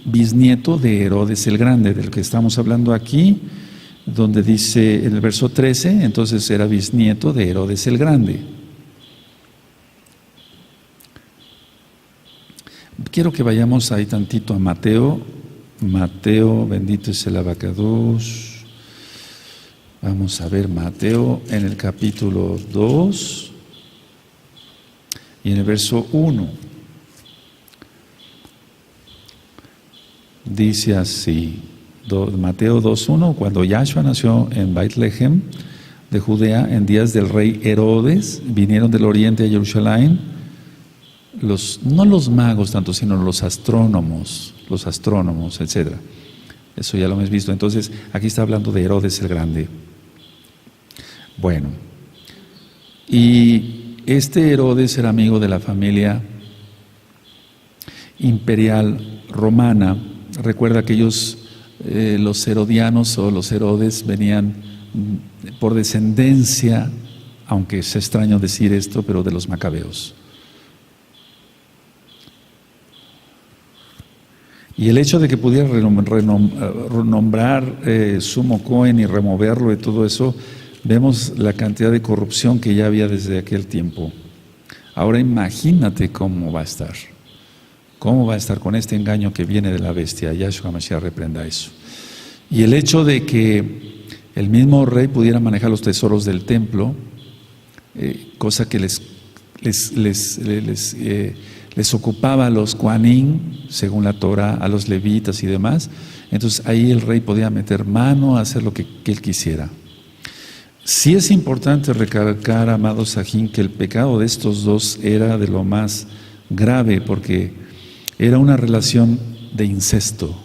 bisnieto de Herodes el Grande, del que estamos hablando aquí, donde dice en el verso 13, entonces era bisnieto de Herodes el Grande. Quiero que vayamos ahí tantito a Mateo, bendito es el abacados. Vamos a ver Mateo en el capítulo 2 y en el verso 1. Dice así, Mateo 2:1, cuando Yahshua nació en Beit-Lehem de Judea, en días del rey Herodes, vinieron del oriente a Jerusalén, no los magos tanto, sino los astrónomos, etc. Eso ya lo hemos visto. Entonces, aquí está hablando de Herodes el Grande. Bueno, y este Herodes era amigo de la familia imperial romana. Recuerda que ellos, los herodianos o los Herodes, venían por descendencia, aunque es extraño decir esto, pero de los macabeos. Y el hecho de que pudiera renombrar sumo Cohen y removerlo y todo eso, vemos la cantidad de corrupción que ya había desde aquel tiempo. Ahora imagínate cómo va a estar. ¿Cómo va a estar con este engaño que viene de la bestia? Yahshua Mashiach reprenda eso. Y el hecho de que el mismo rey pudiera manejar los tesoros del templo, cosa que les les ocupaba a los Kohanim, según la Torah, a los levitas y demás. Entonces ahí el rey podía meter mano a hacer lo que él quisiera. Sí es importante recalcar, amados Sajín, que el pecado de estos dos era de lo más grave, porque era una relación de incesto,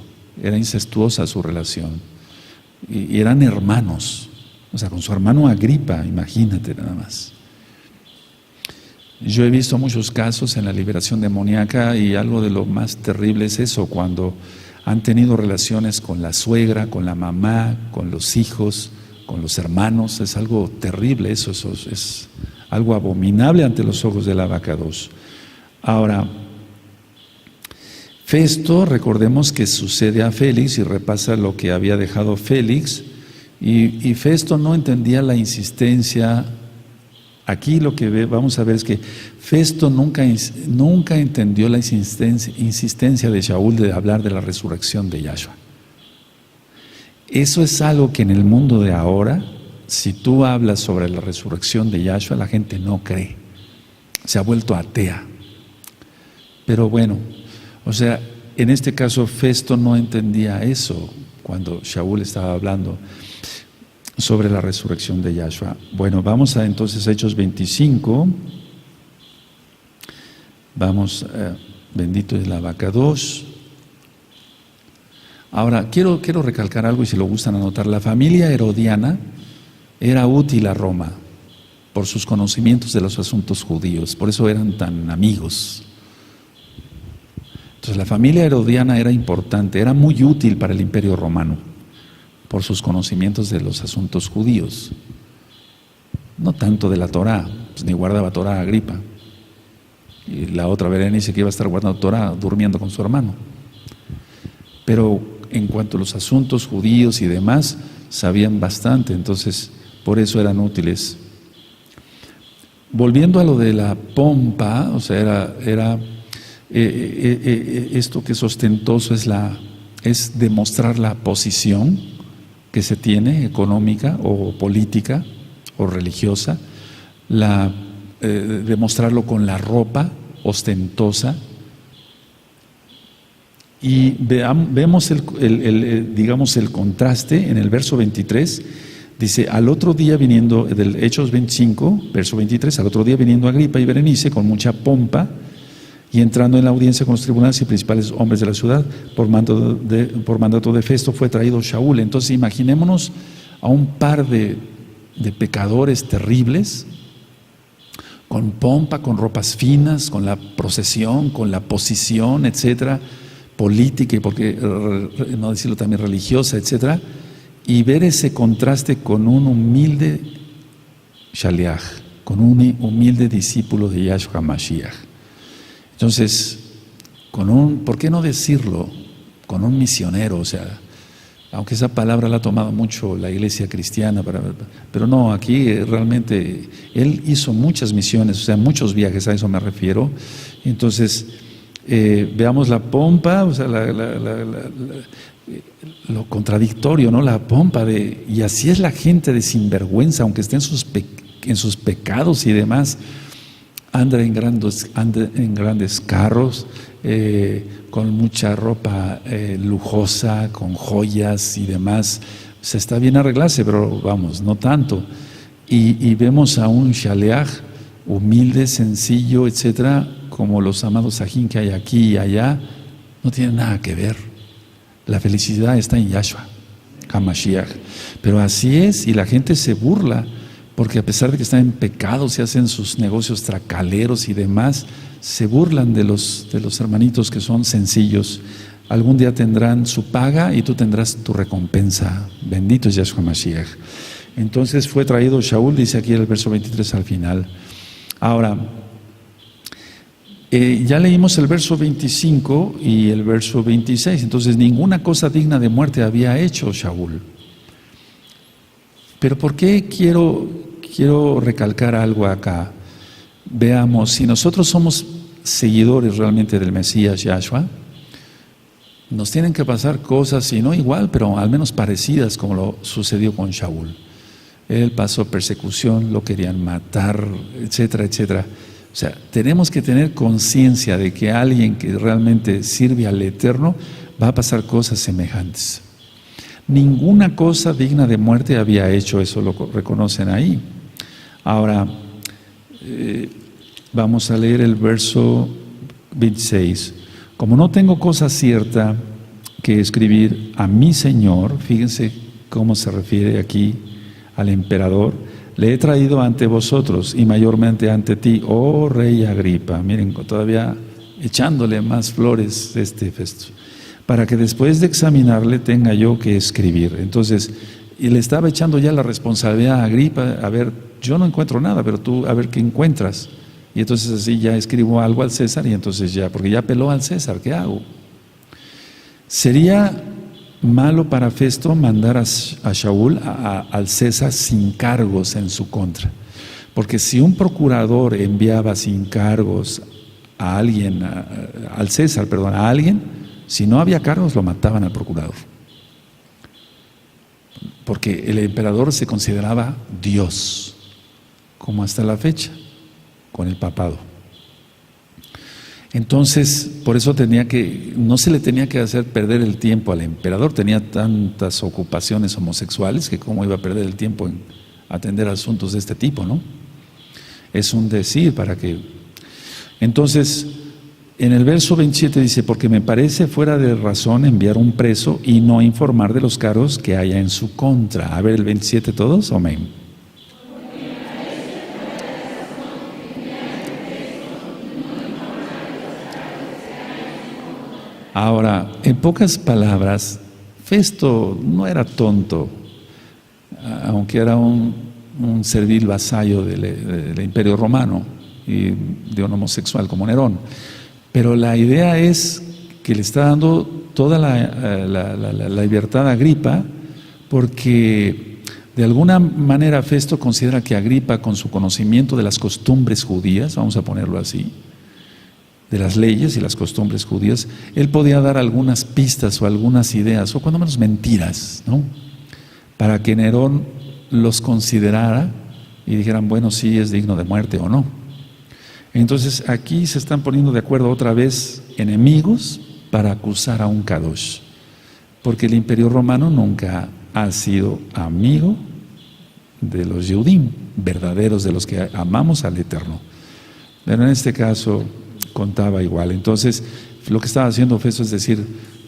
era incestuosa su relación, y eran hermanos, o sea, con su hermano Agripa, imagínate nada más. Yo he visto muchos casos en la liberación demoníaca y algo de lo más terrible es eso, cuando han tenido relaciones con la suegra, con la mamá, con los hijos, con los hermanos. Es algo terrible eso es algo abominable ante los ojos del Abacados. Ahora, Festo, recordemos que sucede a Félix y repasa lo que había dejado Félix, y Festo no entendía la insistencia. Aquí lo que vamos a ver es que Festo nunca entendió la insistencia de Shaul de hablar de la resurrección de Yahshua. Eso es algo que en el mundo de ahora, si tú hablas sobre la resurrección de Yahshua, la gente no cree, se ha vuelto atea. Pero bueno, o sea, en este caso Festo no entendía eso cuando Shaul estaba hablando sobre la resurrección de Yahshua. Bueno, vamos a entonces a Hechos 25. Vamos, bendito es el Abacados. Ahora, quiero recalcar algo, y si lo gustan anotar. La familia herodiana era útil a Roma por sus conocimientos de los asuntos judíos, por eso eran tan amigos. Entonces la familia herodiana era importante, era muy útil para el Imperio Romano por sus conocimientos de los asuntos judíos. No tanto de la Torá, pues ni guardaba Torá Agripa. Y la otra Berenice que iba a estar guardando Torá durmiendo con su hermano. Pero en cuanto a los asuntos judíos y demás, sabían bastante, entonces por eso eran útiles. Volviendo a lo de la pompa, o sea, esto que es ostentoso es demostrar la posición que se tiene, económica o política o religiosa, demostrarlo con la ropa ostentosa. Y vemos digamos el contraste en el verso 23. Dice, al otro día viniendo, del Hechos 25, verso 23, al otro día viniendo Agripa y Berenice con mucha pompa y entrando en la audiencia con los tribunales y principales hombres de la ciudad, por mandato de Festo fue traído Shaul. Entonces imaginémonos a un par de pecadores terribles, con pompa, con ropas finas, con la procesión, con la posición, etcétera, política y porque no decirlo también religiosa, etcétera, y ver ese contraste con un humilde Shaliach, con un humilde discípulo de Yahshua Mashiach. Entonces, ¿por qué no decirlo? Con un misionero, o sea, aunque esa palabra la ha tomado mucho la iglesia cristiana, pero no, aquí realmente él hizo muchas misiones, o sea, muchos viajes, a eso me refiero. Entonces, veamos la pompa, o sea, lo contradictorio, ¿no? La pompa y así es la gente de sinvergüenza, aunque esté en sus pecados y demás, anda en grandes carros, con mucha ropa lujosa, con joyas y demás. Se está bien arreglarse, pero vamos, no tanto. Y vemos a un Shaleach humilde, sencillo, etcétera, como los amados Sajín que hay aquí y allá, no tiene nada que ver. La felicidad está en Yahshua HaMashiach. Pero así es, y la gente se burla, porque a pesar de que están en pecado, se hacen sus negocios tracaleros y demás, se burlan de los hermanitos que son sencillos. Algún día tendrán su paga y tú tendrás tu recompensa. Bendito es Yahshua HaMashiach. Entonces fue traído Shaul, dice aquí el verso 23 al final. Ahora, ya leímos el verso 25 y el verso 26, entonces ninguna cosa digna de muerte había hecho Shaul. Pero ¿por qué quiero recalcar algo acá? Veamos, si nosotros somos seguidores realmente del Mesías Yahshua, nos tienen que pasar cosas, si no igual, pero al menos parecidas como lo sucedió con Shaul. Él pasó persecución, lo querían matar, etcétera, etcétera. sea, tenemos que tener conciencia de que alguien que realmente sirve al Eterno va a pasar cosas semejantes. Ninguna cosa digna de muerte había hecho, eso lo reconocen ahí. Ahora, vamos a leer el verso 26. Como no tengo cosa cierta que escribir a mi Señor, fíjense cómo se refiere aquí al emperador, le he traído ante vosotros y mayormente ante ti, oh rey Agripa. Miren, todavía echándole más flores Festo, para que después de examinarle tenga yo que escribir. Entonces, y le estaba echando ya la responsabilidad a Agripa, a ver, yo no encuentro nada, pero tú a ver qué encuentras. Y entonces así ya escribo algo al César y entonces ya, porque ya peló al César, ¿qué hago? Sería malo para Festo mandar a Shaul al César sin cargos en su contra, porque si un procurador enviaba sin cargos a alguien, al César, perdón, a alguien, si no había cargos lo mataban al procurador, porque el emperador se consideraba Dios, como hasta la fecha con el papado. Entonces, por eso no se le tenía que hacer perder el tiempo al emperador. Tenía tantas ocupaciones homosexuales que cómo iba a perder el tiempo en atender asuntos de este tipo, ¿no? Es un decir para que... Entonces, en el verso 27 dice, porque me parece fuera de razón enviar un preso y no informar de los cargos que haya en su contra. A ver, el 27 todos, amén. Ahora, en pocas palabras, Festo no era tonto, aunque era un servil vasallo del Imperio Romano y de un homosexual como Nerón. Pero la idea es que le está dando toda la libertad a Agripa, porque de alguna manera Festo considera que Agripa, con su conocimiento de las costumbres judías, vamos a ponerlo así, de las leyes y las costumbres judías, él podía dar algunas pistas o algunas ideas, o cuando menos mentiras, ¿no? Para que Nerón los considerara y dijeran, bueno, sí es digno de muerte o no. Entonces aquí se están poniendo de acuerdo otra vez enemigos para acusar a un Kadosh, porque el Imperio Romano nunca ha sido amigo de los Yehudim, verdaderos, de los que amamos al Eterno. Pero en este caso contaba igual. Entonces, lo que estaba haciendo Festo es decir,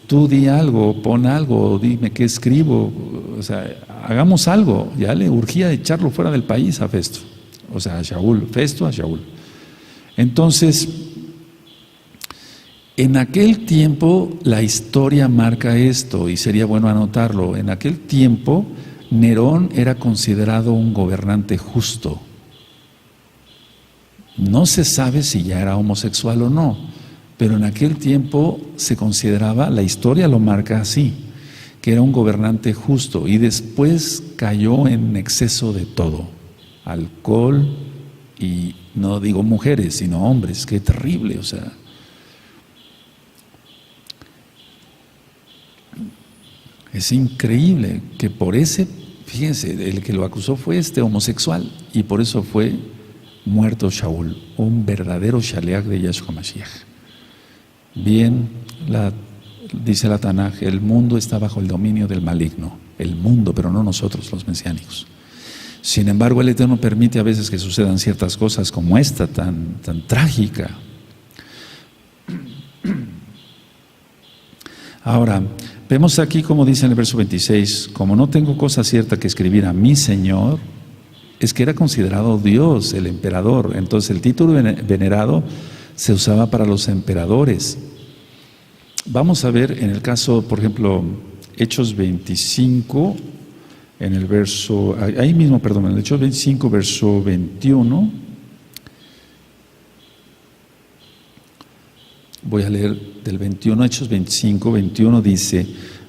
tú di algo, pon algo, dime qué escribo, o sea, hagamos algo. Ya le urgía echarlo fuera del país a Festo, o sea, a Shaul, Festo a Shaul. Entonces, en aquel tiempo la historia marca esto, y sería bueno anotarlo. En aquel tiempo Nerón era considerado un gobernante justo. No se sabe si ya era homosexual o no, pero en aquel tiempo se consideraba, la historia lo marca así, que era un gobernante justo, y después cayó en exceso de todo, alcohol, y no digo mujeres, sino hombres. Qué terrible, o sea. Es increíble que por ese, fíjense, el que lo acusó fue este homosexual, y por eso fue muerto Shaul, un verdadero shaliach de Yahshua Mashiach. Bien, dice la Tanaj, el mundo está bajo el dominio del maligno, el mundo, pero no nosotros los mesiánicos. Sin embargo, el Eterno permite a veces que sucedan ciertas cosas como esta tan trágica. Ahora, vemos aquí como dice en el verso 26, como no tengo cosa cierta que escribir a mi Señor, es que era considerado Dios, el emperador. Entonces el título venerado se usaba para los emperadores. Vamos a ver en el caso, por ejemplo, Hechos 25, en el verso, ahí mismo, perdón, en el Hechos 25, verso 21. Voy a leer del 21, Hechos 25, 21 dice,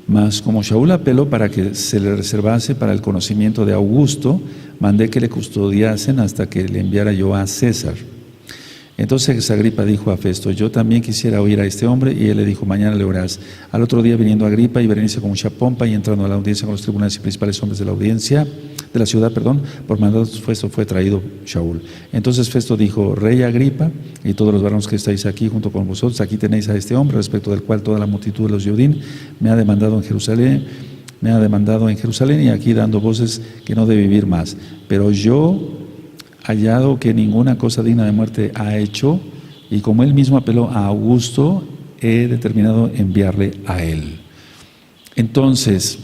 mas como Shaul apeló para que se le reservase para el conocimiento de Augusto, mandé que le custodiasen hasta que le enviara yo a César. Entonces Agripa dijo a Festo: yo también quisiera oír a este hombre. Y él le dijo: mañana le oirás. Al otro día, viniendo Agripa y Berenice con mucha pompa y entrando a la audiencia con los tribunales y principales hombres de la audiencia, de la ciudad, por mandato de Festo fue traído Shaul. Entonces Festo dijo: Rey Agripa y todos los varones que estáis aquí junto con vosotros, aquí tenéis a este hombre, respecto del cual toda la multitud de los Judín me ha demandado en Jerusalén, y aquí dando voces que no debe vivir más. Pero yo, hallado que ninguna cosa digna de muerte ha hecho, y como él mismo apeló a Augusto, he determinado enviarle a él. Entonces,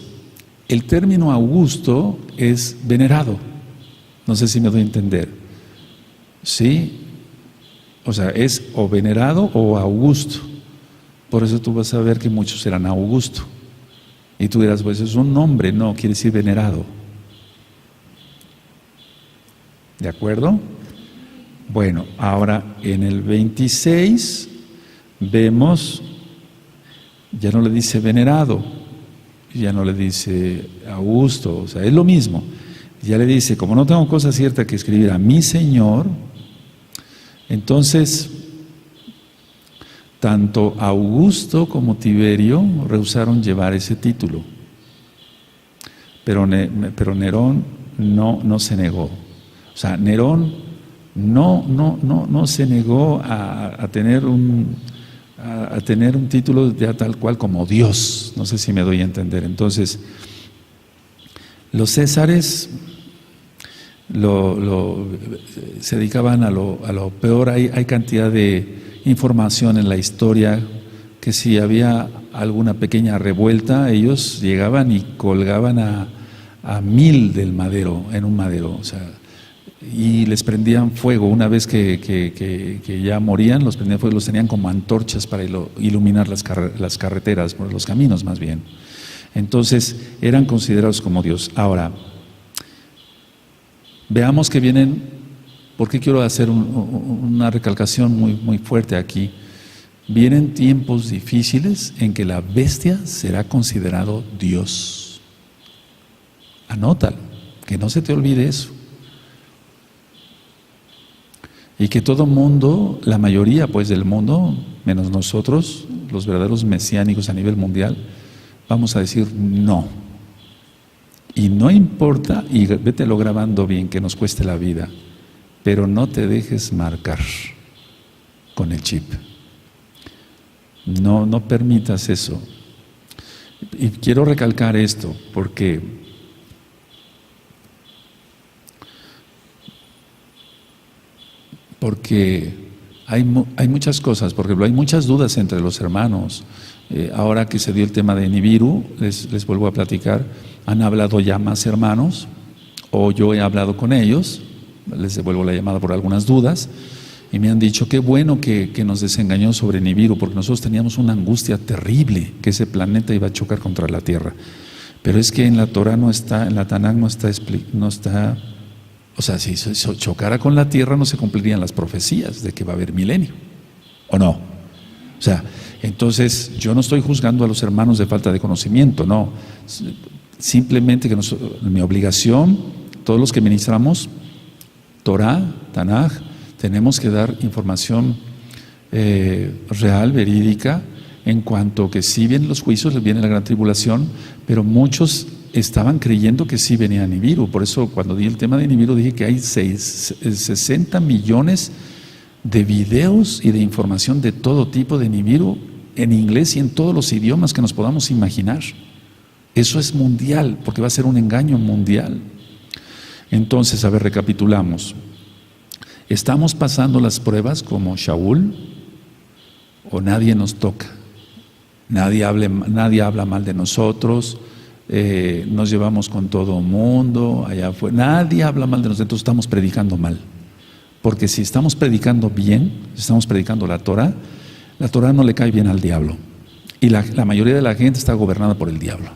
el término Augusto es venerado. No sé si me doy a entender. ¿Sí? O sea, es o venerado o Augusto. Por eso tú vas a ver que muchos eran Augusto. Y tú dirás: pues es un nombre, no, quiere decir venerado. ¿De acuerdo? Bueno, ahora en el 26 vemos, ya no le dice venerado, ya no le dice Augusto, o sea, es lo mismo. Ya le dice: como no tengo cosa cierta que escribir a mi Señor, entonces tanto Augusto como Tiberio rehusaron llevar ese título. Pero Nerón no se negó. O sea, Nerón no se negó a tener un título ya tal cual como Dios. No sé si me doy a entender. Entonces, los césares se dedicaban a lo peor. Hay cantidad de información en la historia que si había alguna pequeña revuelta, ellos llegaban y colgaban a 1000 del madero, en un madero, o sea, y les prendían fuego. Una vez que ya morían, los prendían fuego, los tenían como antorchas para iluminar las carreteras, los caminos más bien. Entonces eran considerados como Dios. Ahora, veamos que vienen. ¿Por qué quiero hacer una recalcación muy fuerte aquí? Vienen tiempos difíciles en que la bestia será considerado Dios. Anótalo, que no se te olvide eso. Y que todo mundo, la mayoría pues del mundo, menos nosotros, los verdaderos mesiánicos a nivel mundial, vamos a decir no. Y no importa, y vételo grabando bien, que nos cueste la vida, pero no te dejes marcar con el chip. No permitas eso. Y quiero recalcar esto porque hay muchas cosas. Por ejemplo, hay muchas dudas entre los hermanos. Ahora que se dio el tema de Nibiru, les vuelvo a platicar. Han hablado ya más hermanos, o yo he hablado con ellos. Les devuelvo la llamada por algunas dudas y me han dicho: qué bueno que nos desengañó sobre Nibiru, porque nosotros teníamos una angustia terrible que ese planeta iba a chocar contra la Tierra. Pero es que en la Torah no está, en la Tanaj no está, o sea, si chocara con la Tierra no se cumplirían las profecías de que va a haber milenio, ¿o no? O sea, entonces yo no estoy juzgando a los hermanos de falta de conocimiento, no. Simplemente que mi obligación, todos los que ministramos Torah, Tanaj, tenemos que dar información real, verídica, en cuanto que sí vienen los juicios, viene la gran tribulación, pero muchos estaban creyendo que sí venía Nibiru. Por eso cuando di el tema de Nibiru dije que hay 60 millones de videos y de información de todo tipo de Nibiru en inglés y en todos los idiomas que nos podamos imaginar. Eso es mundial, porque va a ser un engaño mundial. Entonces, a ver, recapitulamos. ¿Estamos pasando las pruebas como Shaul o nadie nos toca? Nadie habla mal de nosotros, nos llevamos con todo el mundo, allá afuera. Nadie habla mal de nosotros, entonces estamos predicando mal. Porque si estamos predicando bien, si estamos predicando la Torah no le cae bien al diablo. Y la mayoría de la gente está gobernada por el diablo.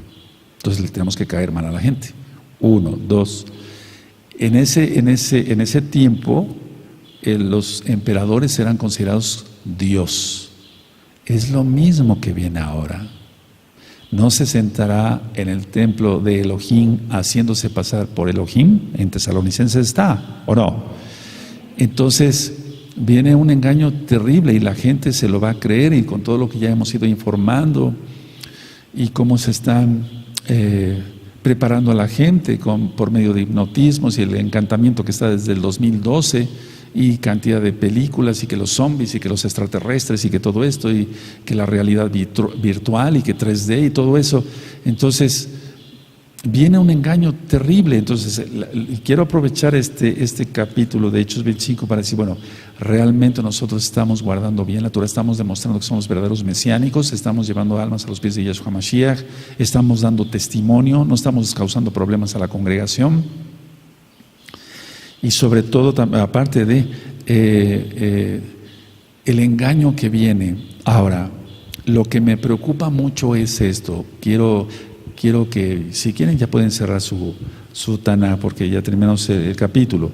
Entonces le tenemos que caer mal a la gente. 1, 2. En ese tiempo, los emperadores eran considerados Dios. Es lo mismo que viene ahora. No se sentará en el templo de Elohim haciéndose pasar por Elohim. En Tesalonicenses está, ¿o no? Entonces, viene un engaño terrible y la gente se lo va a creer, y con todo lo que ya hemos ido informando y cómo se están preparando a la gente por medio de hipnotismos y el encantamiento que está desde el 2012 y cantidad de películas, y que los zombies y que los extraterrestres y que todo esto, y que la realidad virtual y que 3D y todo eso. Entonces viene un engaño terrible. Entonces quiero aprovechar este capítulo de Hechos 25 para decir, bueno, realmente nosotros estamos guardando bien la Torah, estamos demostrando que somos verdaderos mesiánicos, estamos llevando almas a los pies de Yeshua Mashiach, estamos dando testimonio, no estamos causando problemas a la congregación, y sobre todo, aparte de el engaño que viene. Ahora, lo que me preocupa mucho es esto. Quiero que, si quieren, ya pueden cerrar su Taná, porque ya terminamos el capítulo.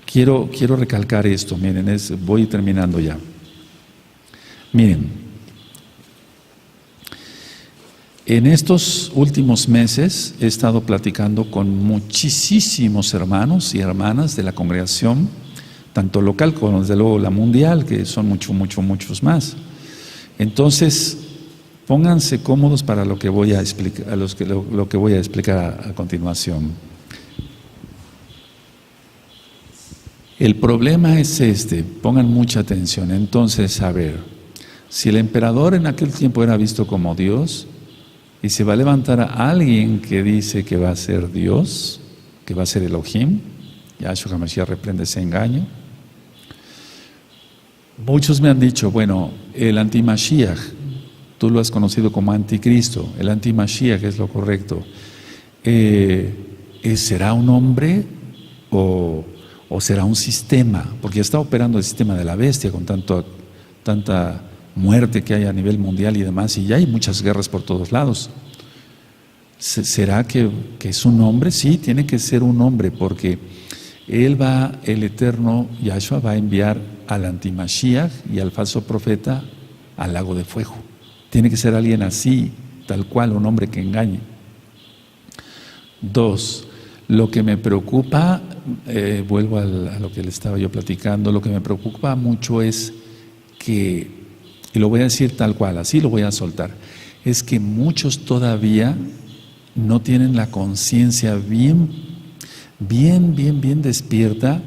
Quiero recalcar esto. Miren, voy terminando ya. Miren, en estos últimos meses he estado platicando con muchísimos hermanos y hermanas de la congregación, tanto local como desde luego la mundial, que son muchos más. Entonces, pónganse cómodos para lo que voy a explicar, lo que voy a explicar a continuación. El problema es pongan mucha atención. Entonces, a ver, si el emperador en aquel tiempo era visto como Dios, y se va a levantar a alguien que dice que va a ser Dios, que va a ser Elohim, Yahshua HaMashiach reprende ese engaño. Muchos me han dicho, bueno, el anti-Mashiach, tú lo has conocido como anticristo, el anti-Mashiach es lo correcto. ¿Será un hombre o será un sistema? Porque está operando el sistema de la bestia con tanta muerte que hay a nivel mundial y demás, y ya hay muchas guerras por todos lados. ¿Será que es un hombre? Sí, tiene que ser un hombre, porque el eterno Yahshua va a enviar al anti-Mashiach y al falso profeta al lago de fuego. Tiene que ser alguien así, tal cual, un hombre que engañe. 2, lo que me preocupa, vuelvo a lo que le estaba yo platicando, lo que me preocupa mucho es que, y lo voy a decir tal cual, así lo voy a soltar, es que muchos todavía no tienen la conciencia bien despierta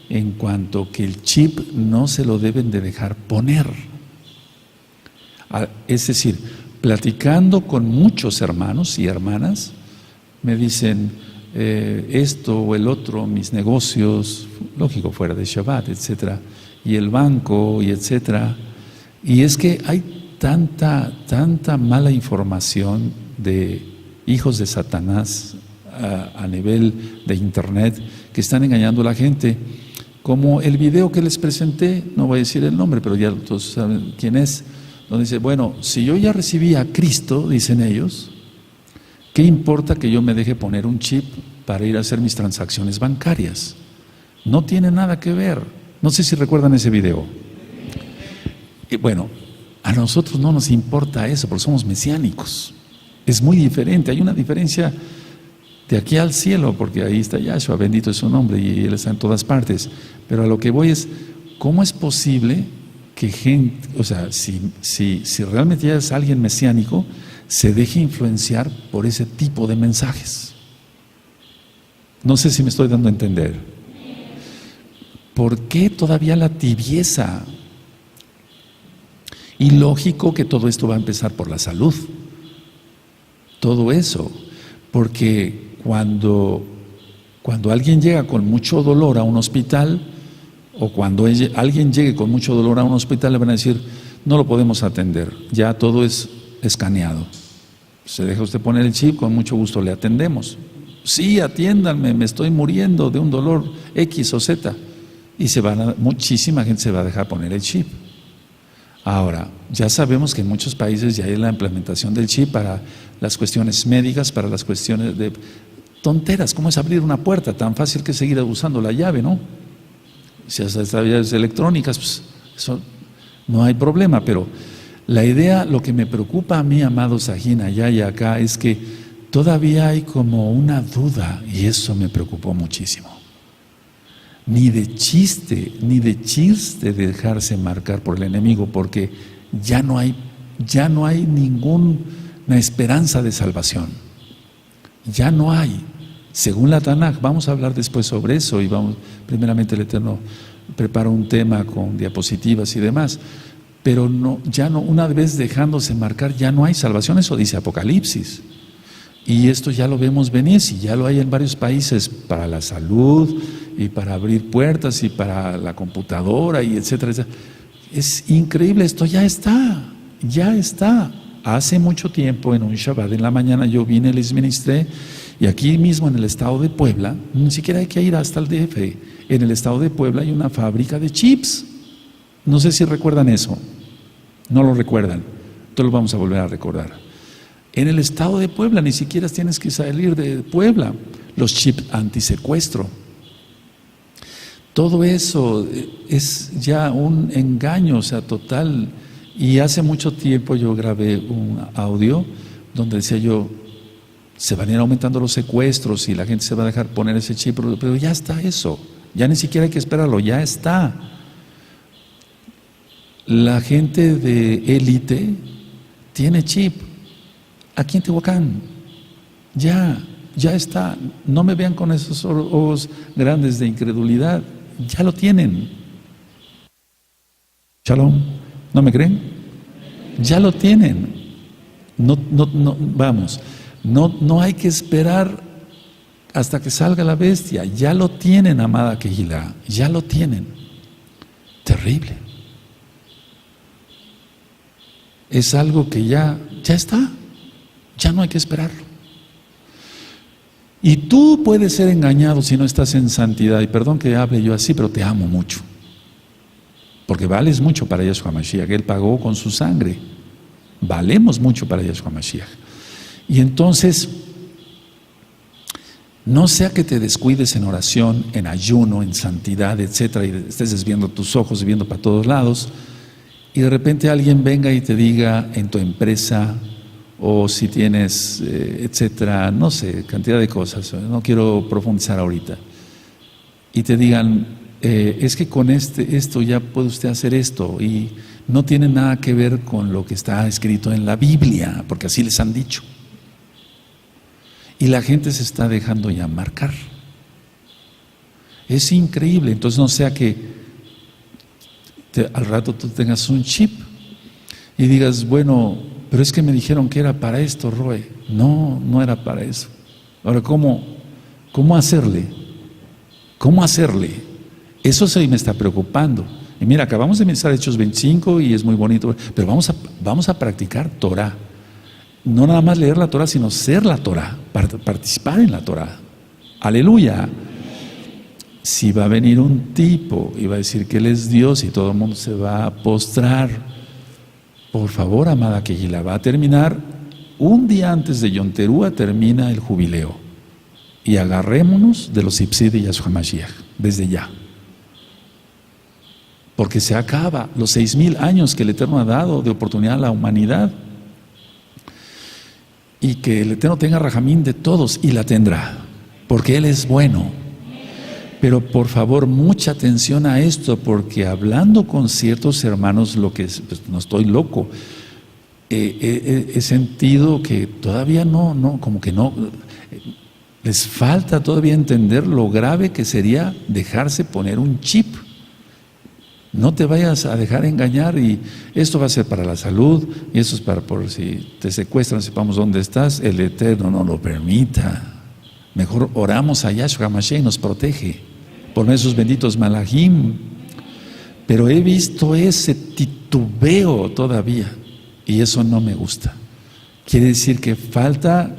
en cuanto que el chip no se lo deben de dejar poner. Es decir, platicando con muchos hermanos y hermanas, me dicen esto o el otro, mis negocios, lógico, fuera de Shabbat, etcétera, y el banco, y etcétera. Y es que hay tanta mala información de hijos de Satanás a nivel de internet que están engañando a la gente, como el video que les presenté, no voy a decir el nombre, pero ya todos saben quién es, donde dice, bueno, si yo ya recibí a Cristo, dicen ellos, ¿qué importa que yo me deje poner un chip para ir a hacer mis transacciones bancarias? No tiene nada que ver. No sé si recuerdan ese video. Y bueno, a nosotros no nos importa eso porque somos mesiánicos. Es muy diferente, hay una diferencia de aquí al cielo, porque ahí está Yahshua, bendito es su nombre, y Él está en todas partes. Pero a lo que voy es, ¿cómo es posible que gente, o sea, si realmente ya es alguien mesiánico, se deje influenciar por ese tipo de mensajes? No sé si me estoy dando a entender. ¿Por qué todavía la tibieza? Y lógico que todo esto va a empezar por la salud. Todo eso. Porque cuando alguien llega con mucho dolor a un hospital, o cuando alguien llegue con mucho dolor a un hospital, le van a decir, no lo podemos atender, ya todo es escaneado. Se deja usted poner el chip, con mucho gusto le atendemos. Sí, atiéndanme, me estoy muriendo de un dolor X o Z. Y muchísima gente se va a dejar poner el chip. Ahora, ya sabemos que en muchos países ya hay la implementación del chip para las cuestiones médicas, para las cuestiones de tonteras, como es abrir una puerta, tan fácil que seguir usando la llave, ¿no? Si hasta estas llaves electrónicas, pues eso no hay problema, pero la idea, lo que me preocupa a mí, amados, allá y acá, es que todavía hay como una duda, y eso me preocupó muchísimo. ni de chiste dejarse marcar por el enemigo, porque ya no hay ninguna esperanza de salvación. Ya no hay. Según la Tanaj, vamos a hablar después sobre eso y primeramente el Eterno prepara un tema con diapositivas y demás, pero ya no, una vez dejándose marcar, ya no hay salvación, eso dice Apocalipsis. Y esto ya lo vemos venir, si ya lo hay en varios países para la salud y para abrir puertas y para la computadora y etcétera, etcétera. Es increíble, esto ya está. Hace mucho tiempo, en un Shabbat en la mañana, yo vine, les ministré, y aquí mismo en el estado de Puebla, ni siquiera hay que ir hasta el DF, en el estado de Puebla hay una fábrica de chips. No sé si recuerdan eso. No lo recuerdan. Entonces lo vamos a volver a recordar. En el estado de Puebla, ni siquiera tienes que salir de Puebla, los chips antisecuestro. Todo eso es ya un engaño, o sea, total. Y hace mucho tiempo yo grabé un audio donde decía yo, se van a ir aumentando los secuestros y la gente se va a dejar poner ese chip, pero ya está eso, ya ni siquiera hay que esperarlo, ya está. La gente de élite tiene chip. Aquí en Tehuacán, ya está. No me vean con esos ojos grandes de incredulidad, ya lo tienen. Shalom, ¿no me creen? Ya lo tienen. No hay que esperar hasta que salga la bestia, ya lo tienen, amada Kehilá, ya lo tienen. Terrible. Es algo que ya está. Ya no hay que esperarlo. Y tú puedes ser engañado si no estás en santidad. Y perdón que hable yo así, pero te amo mucho. Porque vales mucho para Yahshua Mashiach. Él pagó con su sangre. Valemos mucho para Yahshua Mashiach. Y entonces, no sea que te descuides en oración, en ayuno, en santidad, etcétera, y estés desviando tus ojos y viendo para todos lados, y de repente alguien venga y te diga en tu empresa, o si tienes, etcétera, no sé, cantidad de cosas, no quiero profundizar ahorita, y te digan, es que con esto ya puede usted hacer esto, y no tiene nada que ver con lo que está escrito en la Biblia, porque así les han dicho. Y la gente se está dejando ya marcar. Es increíble. Entonces no sea que al rato tú tengas un chip y digas, bueno, pero es que me dijeron que era para esto, Roe. No era para eso. Ahora, ¿cómo hacerle? ¿Cómo hacerle? Eso sí me está preocupando. Y mira, acabamos de ministrar Hechos 25 y es muy bonito, pero vamos a practicar Torah. No nada más leer la Torah, sino ser la Torah, participar en la Torah. Aleluya. Si va a venir un tipo y va a decir que Él es Dios y todo el mundo se va a postrar, por favor, amada Kehilá, va a terminar un día antes de Yom Teruah, termina el jubileo. Y agarrémonos de los Ipsid de Yahshua Mashiach, desde ya. Porque se acaba los 6,000 años que el Eterno ha dado de oportunidad a la humanidad. Y que el Eterno tenga rajamín de todos, y la tendrá, porque Él es bueno. Pero por favor, mucha atención a esto, porque hablando con ciertos hermanos, pues, no estoy loco, he sentido que todavía como que no, les falta todavía entender lo grave que sería dejarse poner un chip. No te vayas a dejar engañar, y esto va a ser para la salud, y eso es para por si te secuestran, sepamos dónde estás, el Eterno no lo permita. Mejor oramos a Yahshua Mashiach y nos protege por esos benditos malajim. Pero he visto ese titubeo todavía, y eso no me gusta. Quiere decir que falta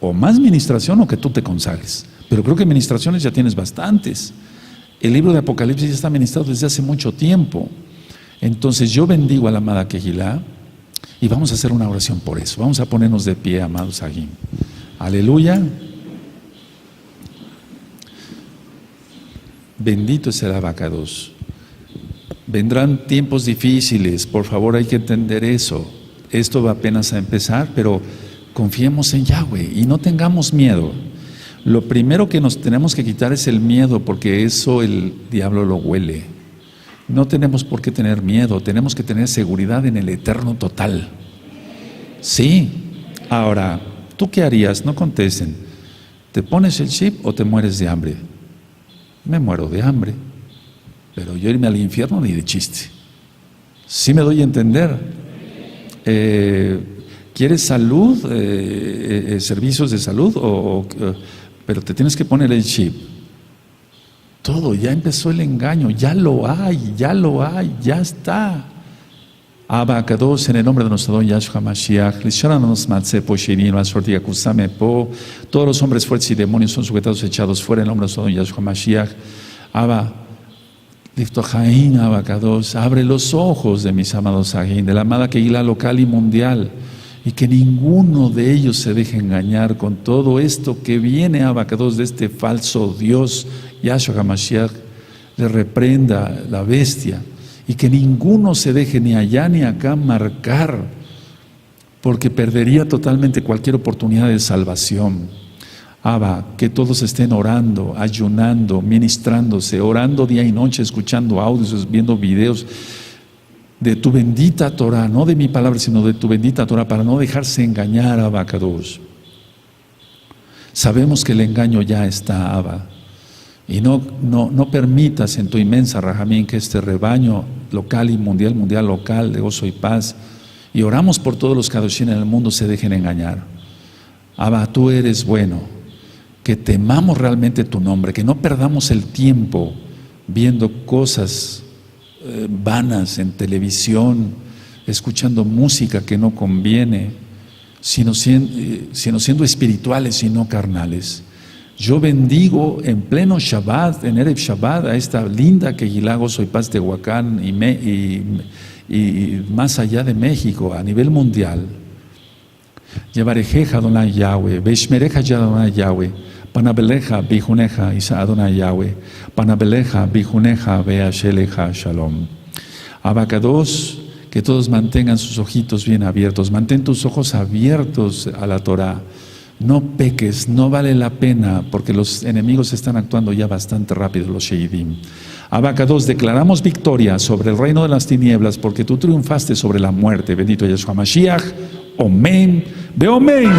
o más ministración o que tú te consagres. Pero creo que ministraciones ya tienes bastantes. El libro de Apocalipsis ya está ministrado desde hace mucho tiempo. Entonces yo bendigo a la amada Kehilá y vamos a hacer una oración por eso. Vamos a ponernos de pie, amados Agim. Aleluya. Bendito es el Abacados. Vendrán tiempos difíciles, por favor, hay que entender eso. Esto va apenas a empezar, pero confiemos en Yahweh y no tengamos miedo. Lo primero que nos tenemos que quitar es el miedo, porque eso el diablo lo huele. No tenemos por qué tener miedo, tenemos que tener seguridad en el eterno total. Sí. Ahora, ¿tú qué harías? No contesten. ¿Te pones el chip o te mueres de hambre? Me muero de hambre, pero yo irme al infierno ni de chiste. ¿Sí me doy a entender? ¿Quieres salud? ¿Servicios de salud? Pero te tienes que poner el chip. Todo, ya empezó el engaño, ya lo hay, ya está. Abba Kadosh, en el nombre de nuestro don Yahshua Mashiach, todos los hombres fuertes y demonios son sujetados, echados fuera en el nombre de nuestro don Yahshua Mashiach. Abba, Liftohaim, Abba Kadosh, abre los ojos de mis amados Agin, de la amada Kehilá local y mundial, y que ninguno de ellos se deje engañar con todo esto que viene, Abba Kadosh, de este falso Dios, Yahshua Mashiach, le reprenda la bestia. Y que ninguno se deje ni allá ni acá marcar, porque perdería totalmente cualquier oportunidad de salvación. Abba, que todos estén orando, ayunando, ministrándose, orando día y noche, escuchando audios, viendo videos de tu bendita Torah, no de mi palabra, sino de tu bendita Torah, para no dejarse engañar, Abba Kadosh. Sabemos que el engaño ya está, Abba. Y no permitas en tu inmensa Rahamín que este rebaño local y mundial local de gozo y paz, y oramos por todos los Kadoshim en el mundo, se dejen engañar. Abba, tú eres bueno, que temamos realmente tu nombre, que no perdamos el tiempo viendo cosas vanas en televisión, escuchando música que no conviene, sino siendo espirituales y no carnales. Yo bendigo en pleno Shabbat, en Erev Shabbat, a esta linda Kehilá Gozo y Paz de Tehuacán y más allá de México, a nivel mundial. Yevarejeja Adonai Yahweh, Beishmereja Adonai Yahweh, Panabeleja Bijuneja Isa Adonai Yahweh, Panabeleja Bijuneja Beasheleja Shalom. Abba Kadosh, que todos mantengan sus ojitos bien abiertos, mantén tus ojos abiertos a la Torah. No peques, no vale la pena, porque los enemigos están actuando ya bastante rápido, los Sheidim. Abba Kadosh, declaramos victoria sobre el reino de las tinieblas, porque tú triunfaste sobre la muerte. Bendito Yahshua Mashiach. Omen. Beomen.